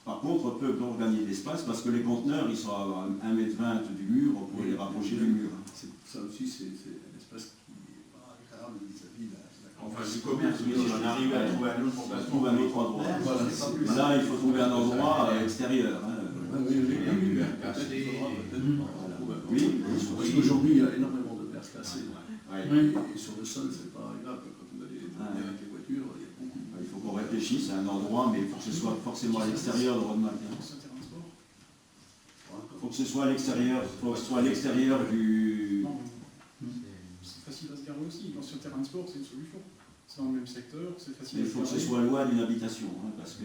Par contre, on peut donc gagner de l'espace parce que les conteneurs, ils sont à 1,20 m du mur, on pourrait les rapprocher du mur. Hein. Ça aussi, c'est un espace qui est pas agréable vis-à-vis de la En face du commerce, oui, si on arrive à trouver un autre On emplacement. trouve un autre endroit. Voilà, Là, il faut trouver un endroit extérieur. Hein. Oui, oui, Il y a du oui. verre cassé. Oui, Parce qu'aujourd'hui, il y a énormément de verres cassés. ouais. Oui. Et sur le sol, c'est pas agréable. Quand vous allez avec les voitures, il y a beaucoup. Il faut qu'on réfléchisse à un endroit, mais il faut que ce soit forcément à l'extérieur de Rodemack. Il faut que ce soit à l'extérieur, du... C'est facile à se garer aussi. Dans ce terrain de sport, c'est une solution. C'est dans le même secteur, c'est facile Il à se faut que ce garer. soit loin d'une habitation, hein, parce que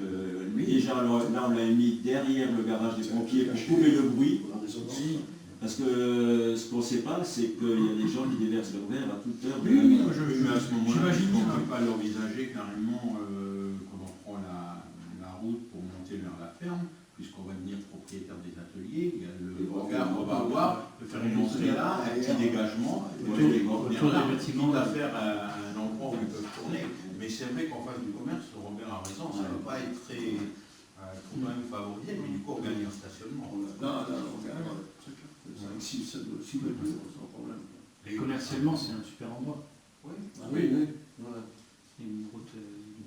déjà là on l'a mis derrière le garage des pompiers pour couper le bruit, parce que ce qu'on ne sait pas, c'est qu'il y a des gens qui déversent leur verre à toute heure. Oui, mais à ce moment-là, J'imagine on ne bien. peut pas l'envisager carrément quand on prend la route pour monter vers la ferme, puisqu'on va devenir propriétaire des ateliers, il y a le regard qu'on va avoir de faire une entrée là, un petit dégagement, Autour les des conteneurs là, bâtiments. quitte à faire un endroit où ils peuvent tourner. Mais c'est vrai qu'en face du commerce, le regard a raison, ça ne va pas être très... Il faut quand même favoriser, mais du coup, on gagne en stationnement. Là, on gagne. Si ça doit aussi le plus, sans problème. Et Commercialement, c'est un super endroit. Oui. Ah oui, oui. Voilà. C'est une route de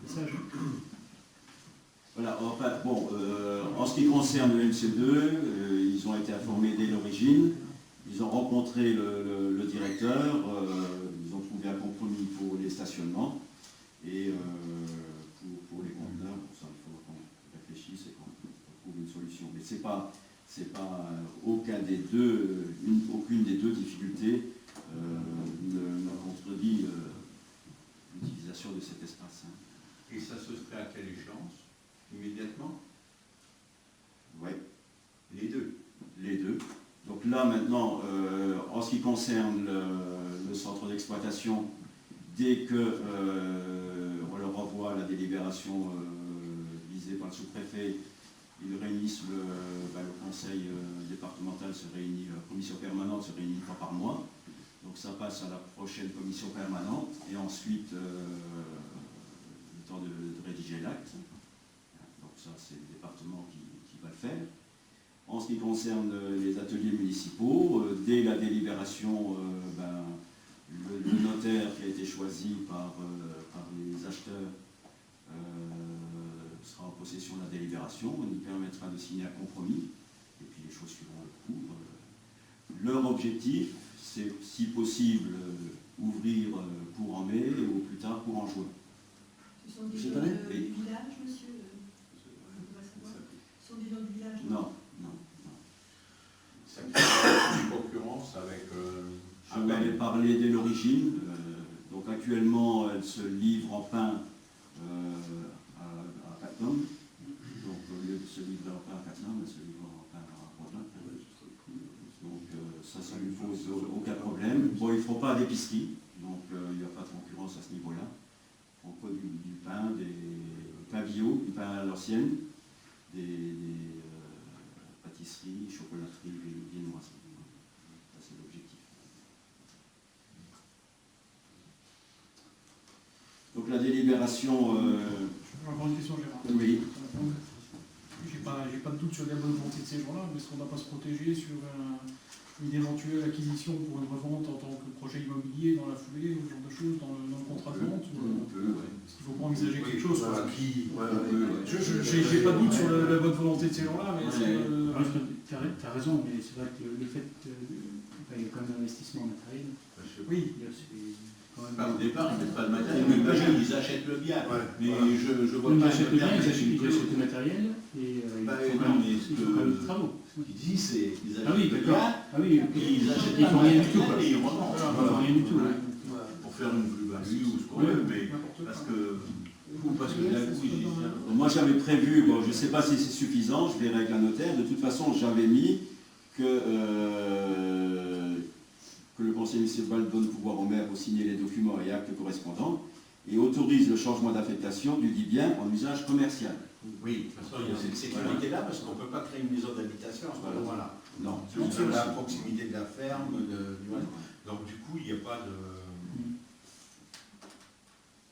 passage. Voilà, enfin, bon, en ce qui concerne le MC2, ils ont été informés dès l'origine, ils ont rencontré le directeur, ils ont trouvé un compromis pour les stationnements, et pour les conteneurs, pour ça il faut qu'on réfléchisse et qu'on trouve une solution. Mais c'est pas aucune des deux difficultés ne contredit l'utilisation de cet espace. Hein. Et ça se ferait à quelle échéance? Immédiatement? Oui. Les deux. Les deux. Donc là maintenant, en ce qui concerne le centre d'exploitation, dès que on leur envoie la délibération visée par le sous-préfet, ils réunissent le conseil départemental se réunit, la commission permanente se réunit une fois par mois. Donc ça passe à la prochaine commission permanente et ensuite le temps de rédiger l'acte. Donc ça c'est le département qui va le faire. En ce qui concerne les ateliers municipaux, dès la délibération, le notaire qui a été choisi par les acheteurs sera en possession de la délibération, il nous permettra de signer un compromis, et puis les choses suivront le cours. Leur objectif, c'est si possible ouvrir courant mai et au plus tard courant juin. Ce sont des Cette gens année du Oui. village, monsieur je voudrais savoir. Ce sont des gens du village Non. Ça crée une concurrence avec... Je vous avais parlé dès l'origine. Donc actuellement, elle se livre en pain à Cattenom. Donc au lieu de se livrer en pain à Cattenom, elle se livre en pain à Rodemack. Donc ça lui pose aucun problème. Bon, ils ne feront pas d'épicerie, donc il n'y a pas de concurrence à ce niveau-là. On peut du pain, des pain bio, du pain à l'ancienne, des pâtisseries, chocolateries, viennoiseries. Ça, c'est l'objectif. Donc la délibération... Je vais avoir une question, Gérard. oui. J'ai pas de doute sur la bonne volonté de ces gens-là, mais est-ce qu'on ne va pas se protéger sur une éventuelle acquisition pour une revente en tant que projet immobilier dans la foulée, ou ce genre de choses, dans le contrat de vente Est-ce qu'il ne faut pas envisager quelque chose quoi. Je n'ai pas de doute sur la bonne volonté de ces gens-là, mais Tu as raison, mais c'est vrai que le fait il y a quand même un investissement matériel. oui. Au départ, ils ne mettent pas le matériel, ils achètent le bien. Mais je vois Ils pas achètent le le bien, bien. ils achètent le matériel et il faut quand même des travaux. Ce qu'ils disent, c'est qu'ils Ah oui, achètent le d'accord. bien, Ah oui, ils achètent ils font rien du tout. et ils revendent. Ils font rien du tout. Pour faire une plus-value ou ce qu'on veut, mais parce que d'un coup, ils disent... Moi j'avais prévu, bon, je ne sais pas si c'est suffisant, je verrai avec la notaire, de toute façon j'avais mis que le conseil municipal donne pouvoir au maire pour signer les documents et actes correspondants et autorise le changement d'affectation du dit bien en usage commercial. Oui, de toute façon, il y a cette sécurité-là parce qu'on ne peut pas créer une maison d'habitation à ce moment-là. Non. C'est la proximité de la ferme, donc du coup, il n'y a pas de...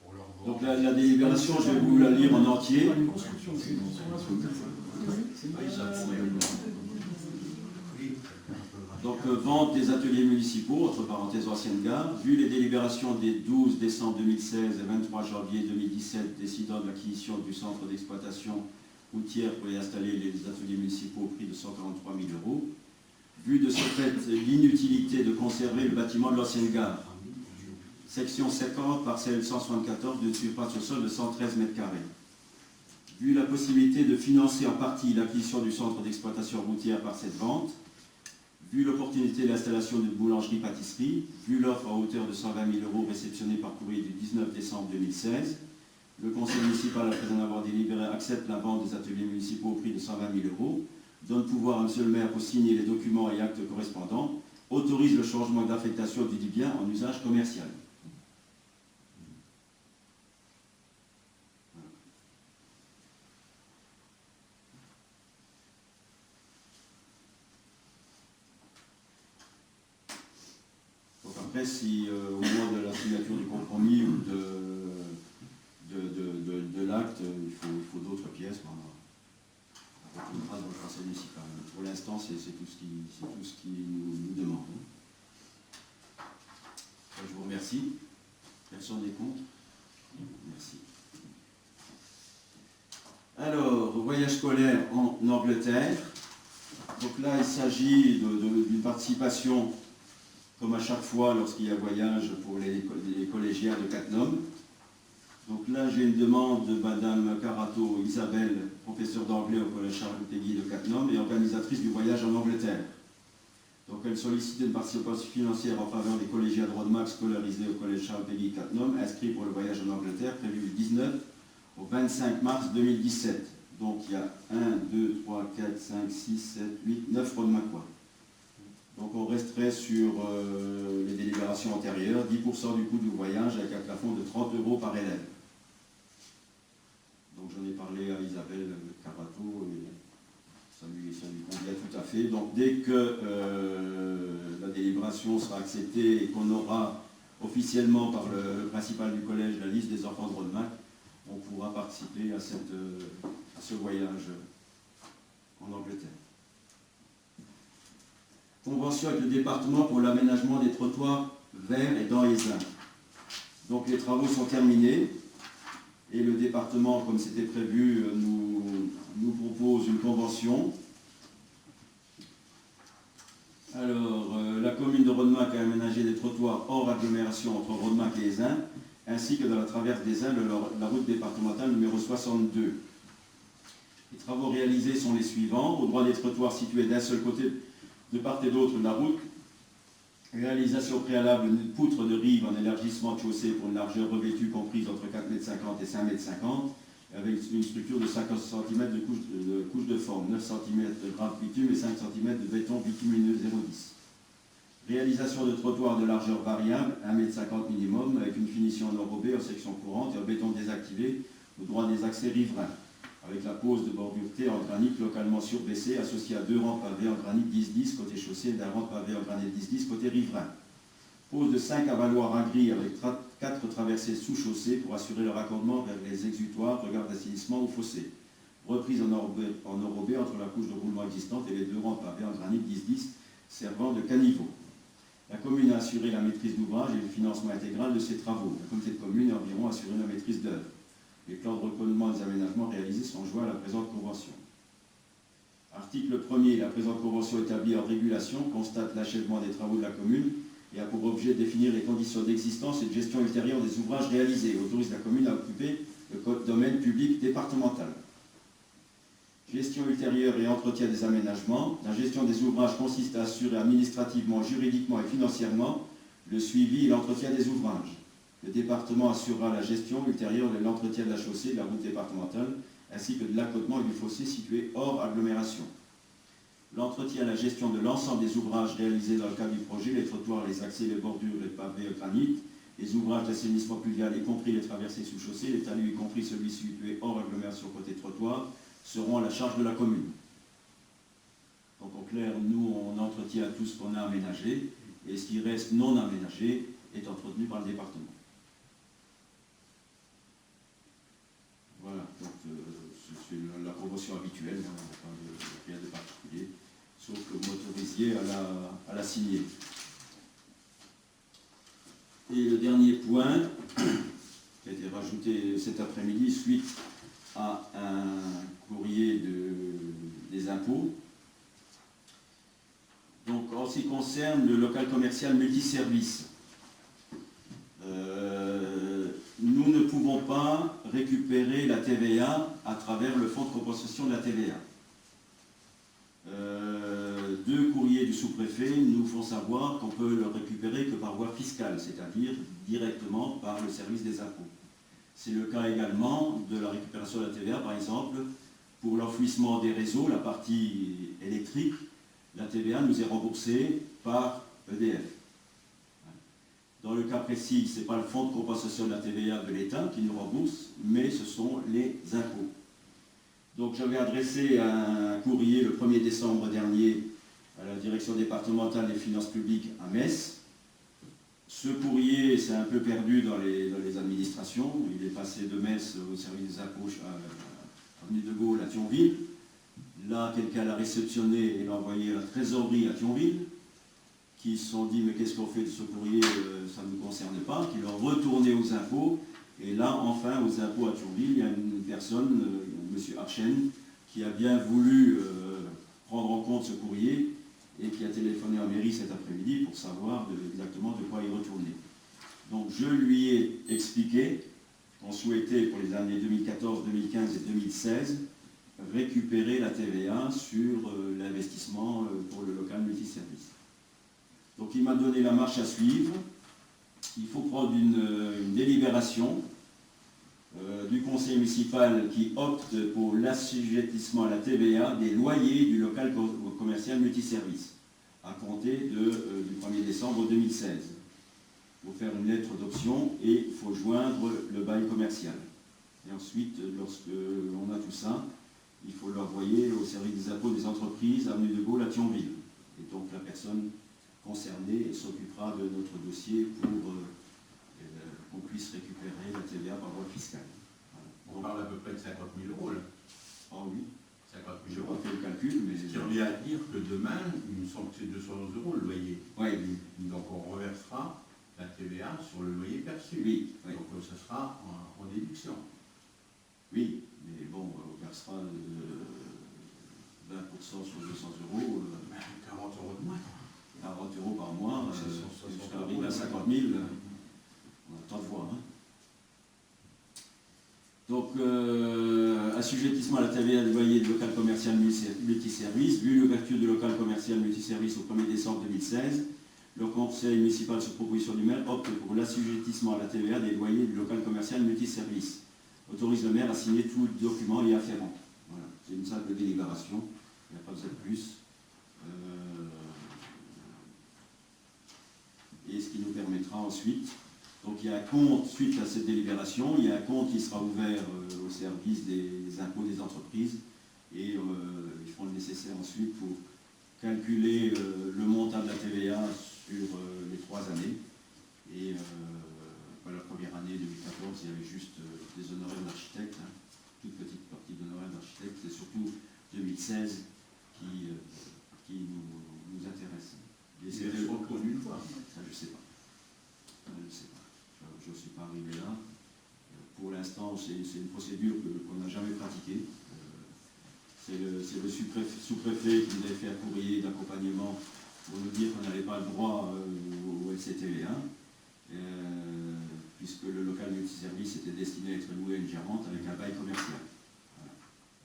Pour leur vendre. Donc la délibération, je vais vous la lire en entier. Une construction, c'est une transformation. Oui, ça pourrait. Oui. Donc vente des ateliers municipaux, entre parenthèses ancienne gare, vu les délibérations des 12 décembre 2016 et 23 janvier 2017 décidant de l'acquisition du centre d'exploitation routière pour y installer les ateliers municipaux au prix de 143 000 €, vu de ce fait l'inutilité de conserver le bâtiment de l'ancienne gare, section 50, parcelle 174 de surface au sol de 113 m², vu la possibilité de financer en partie l'acquisition du centre d'exploitation routière par cette vente, vu l'opportunité de l'installation d'une boulangerie-pâtisserie, vu l'offre à hauteur de 120 000 € réceptionnée par courrier du 19 décembre 2016, le conseil municipal, après en avoir délibéré, accepte la vente des ateliers municipaux au prix de 120 000 €, donne pouvoir à M. le maire pour signer les documents et actes correspondants, autorise le changement d'affectation du dit bien en usage commercial. Après, si au moment de la signature du compromis ou de l'acte, il faut d'autres pièces, on retournera dans le conseil municipal. Pour l'instant, c'est tout ce qui nous demande. Je vous remercie. Quels sont les comptes? Merci. Alors, voyage scolaire en Angleterre. Donc là, il s'agit d'une participation, comme à chaque fois lorsqu'il y a voyage pour les collégiens de Cattenom. Donc là, j'ai une demande de Madame Carato Isabelle, professeure d'anglais au collège Charles-Péguy de Cattenom et organisatrice du voyage en Angleterre. Donc elle sollicite une participation financière en faveur des collégiens de Rodemack scolarisés au collège Charles-Péguy Cattenom, inscrits pour le voyage en Angleterre, prévu du 19 au 25 mars 2017. Donc il y a 1, 2, 3, 4, 5, 6, 7, 8, 9 Rodemackois. Donc on resterait sur les délibérations antérieures, 10% du coût du voyage avec un plafond de 30 € par élève. Donc j'en ai parlé à Isabelle Carato et ça lui convient tout à fait. Donc dès que la délibération sera acceptée et qu'on aura officiellement par le principal du collège la liste des enfants de Rodemack, on pourra participer à ce voyage en Angleterre. Convention avec le département pour l'aménagement des trottoirs verts et dans les Ains. Donc les travaux sont terminés et le département, comme c'était prévu, nous propose une convention. Alors, la commune de Rodemack a aménagé des trottoirs hors agglomération entre Rodemack et les Ains, ainsi que dans la traverse des Ains, la route départementale numéro 62. Les travaux réalisés sont les suivants. Au droit des trottoirs situés d'un seul côté de part et d'autre de la route, réalisation préalable d'une poutre de rive en élargissement de chaussée pour une largeur revêtue comprise entre 4,50 m et 5,50 m, avec une structure de 50 cm de couche de forme, 9 cm de grappe bitume et 5 cm de béton bitumineux 0,10. Réalisation de trottoirs de largeur variable, 1,50 m minimum, avec une finition en enrobé en section courante et en béton désactivé au droit des accès riverains, avec la pose de bordure T en granit localement surbaissé, associée à 2 rampes pavées en granit 10-10 côté chaussée et d'un rampe pavé en granit 10-10 côté riverain. Pose de 5 avaloirs en gris avec 4 traversées sous chaussée pour assurer le raccordement vers les exutoires, regards d'assainissement ou fossés. Reprise en enrobé entre la couche de roulement existante et les 2 rampes pavées en granit 10-10 servant de caniveau. La commune a assuré la maîtrise d'ouvrage et le financement intégral de ces travaux. La communauté de communes a environ assuré la maîtrise d'œuvre. Les plans de reconnaissement des aménagements réalisés sont joints à la présente convention. Article 1er. La présente convention établie en régulation constate l'achèvement des travaux de la commune et a pour objet de définir les conditions d'existence et de gestion ultérieure des ouvrages réalisés et autorise la commune à occuper le domaine public départemental. Gestion ultérieure et entretien des aménagements. La gestion des ouvrages consiste à assurer administrativement, juridiquement et financièrement le suivi et l'entretien des ouvrages. Le département assurera la gestion ultérieure de l'entretien de la chaussée, de la route départementale, ainsi que de l'accotement et du fossé situé hors agglomération. L'entretien et la gestion de l'ensemble des ouvrages réalisés dans le cadre du projet, les trottoirs, les accès, les bordures, les pavés, le granit, les ouvrages d'assainissement pluvial, y compris les traversées sous chaussée, les talus, y compris celui situé hors agglomération côté trottoir, seront à la charge de la commune. Donc en clair, nous, on entretient tout ce qu'on a aménagé, et ce qui reste non aménagé est entretenu par le département. Voilà, donc c'est la convention habituelle, hein, rien de particulier, sauf que vous m'autorisiez à la signer. Et le dernier point, qui a été rajouté cet après-midi suite à un courrier des impôts. Donc, en ce qui concerne le local commercial multiservice, nous ne pouvons pas récupérer la TVA à travers le fonds de compensation de la TVA. 2 courriers du sous-préfet nous font savoir qu'on peut le récupérer que par voie fiscale, c'est-à-dire directement par le service des impôts. C'est le cas également de la récupération de la TVA, par exemple, pour l'enfouissement des réseaux, la partie électrique, la TVA nous est remboursée par EDF. Dans le cas précis, ce n'est pas le fonds de compensation de la TVA de l'État qui nous rembourse, mais ce sont les impôts. Donc j'avais adressé un courrier le 1er décembre dernier à la direction départementale des finances publiques à Metz. Ce courrier s'est un peu perdu dans les administrations. Il est passé de Metz au service des impôts à avenue de Gaulle à Thionville. Là, quelqu'un l'a réceptionné et l'a envoyé à la trésorerie à Thionville, qui se sont dit mais qu'est-ce qu'on fait de ce courrier, ça ne nous concerne pas, qui l'ont retourné aux impôts. Et là, enfin, aux impôts à Thionville, il y a une personne, M. Archen, qui a bien voulu prendre en compte ce courrier et qui a téléphoné en mairie cet après-midi pour savoir exactement de quoi il retournait. Donc je lui ai expliqué qu'on souhaitait pour les années 2014, 2015 et 2016 récupérer la TVA sur l'investissement pour le local multiservice. Donc il m'a donné la marche à suivre. Il faut prendre une délibération du conseil municipal qui opte pour l'assujettissement à la TVA des loyers du local commercial multiservice à compter du 1er décembre 2016. Il faut faire une lettre d'option et il faut joindre le bail commercial. Et ensuite, lorsque on a tout ça, il faut l'envoyer au service des impôts des entreprises, avenue de Gaulle à Thionville. Et donc la personne concernée s'occupera de notre dossier pour qu'on puisse récupérer la TVA par voie fiscale. Voilà. On parle à peu près de 50 000 euros là. Ah oui, 50 je 000 n'ai euros. pas fait le calcul, mais... Ce qui revient à dire que demain, il me semble que c'est 211 euros le loyer. Oui, Donc on reversera la TVA sur le loyer perçu. oui, oui. Donc ça sera en déduction. Oui, mais bon, on versera 20% sur 200 euros. 40 euros de moins. 40 euros par mois, C'est jusqu'à arriver à 50 000, on a le temps de voir. Hein. Donc, assujettissement à la TVA du loyer du local commercial multiservice, vu l'ouverture du local commercial multiservice au 1er décembre 2016, le conseil municipal sur proposition du maire opte pour l'assujettissement à la TVA des loyers du local commercial multiservice. Autorise le maire à signer tout document y afférent. Voilà, c'est une simple délibération, il n'y a pas besoin de plus. rajoutera ensuite. Donc il y a un compte, suite à cette délibération, il y a un compte qui sera ouvert au service des impôts des entreprises et ils feront le nécessaire ensuite pour calculer le montant de la TVA sur les 3 années. Et la première année 2014, il y avait juste des honoraires d'architecte, hein, toute petite partie d'honoraires d'architecte, c'est surtout 2016 qui nous intéresse. Et C'est le retour d'une fois. Ça, je ne sais pas. Je ne sais pas. Je ne suis pas arrivé là. Pour l'instant, c'est une procédure qu'on n'a jamais pratiquée. C'est le sous-préfet qui nous avait fait un courrier d'accompagnement pour nous dire qu'on n'avait pas le droit au LCTV1, puisque le local multiservice était destiné à être loué à une gérante avec un bail commercial. Voilà.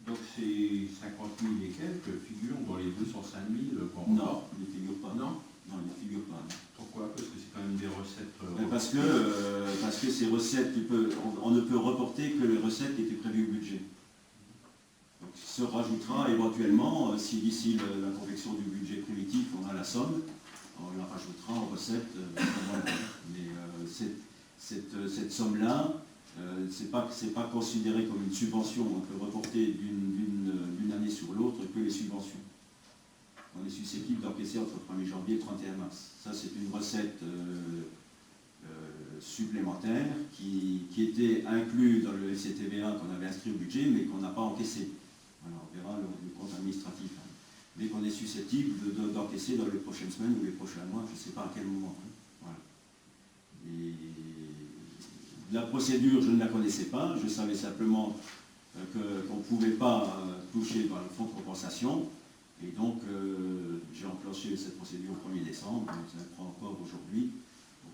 Donc ces 50 000 et quelques figurent dans les 205 000 qu'on Non, ils ne figurent pas. Non. Non, ils ne figurent pas. Pourquoi? Parce que c'est quand même des recettes... Parce que ces recettes, on ne peut reporter que les recettes qui étaient prévues au budget. Donc, se rajoutera éventuellement, si d'ici la confection du budget primitif, on a la somme, on la rajoutera en recettes. Mais cette somme-là, c'est pas considéré comme une subvention. On peut reporter d'une année sur l'autre que les subventions. On est susceptible d'encaisser entre le 1er janvier et le 31 mars. Ça, c'est une recette supplémentaire qui était inclus dans le LCTV1 qu'on avait inscrit au budget, mais qu'on n'a pas encaissé. Voilà, on verra le compte administratif. Hein. Mais qu'on est susceptible d'encaisser dans les prochaines semaines ou les prochains mois, je ne sais pas à quel moment. Hein. Voilà. Et la procédure, je ne la connaissais pas. Je savais simplement qu'on ne pouvait pas toucher dans le fonds de compensation. Et donc, j'ai enclenché cette procédure au 1er décembre, ça prend encore aujourd'hui.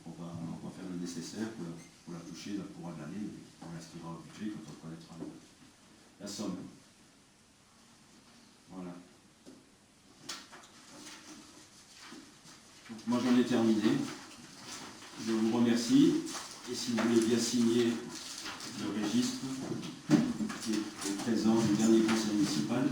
Donc, on va faire le nécessaire pour la toucher dans le courant de l'année. On l'inscrira au budget quand on connaîtra la somme. Voilà. Donc, moi, j'en ai terminé. Je vous remercie. Et si vous voulez bien signer le registre qui est présent du dernier conseil municipal.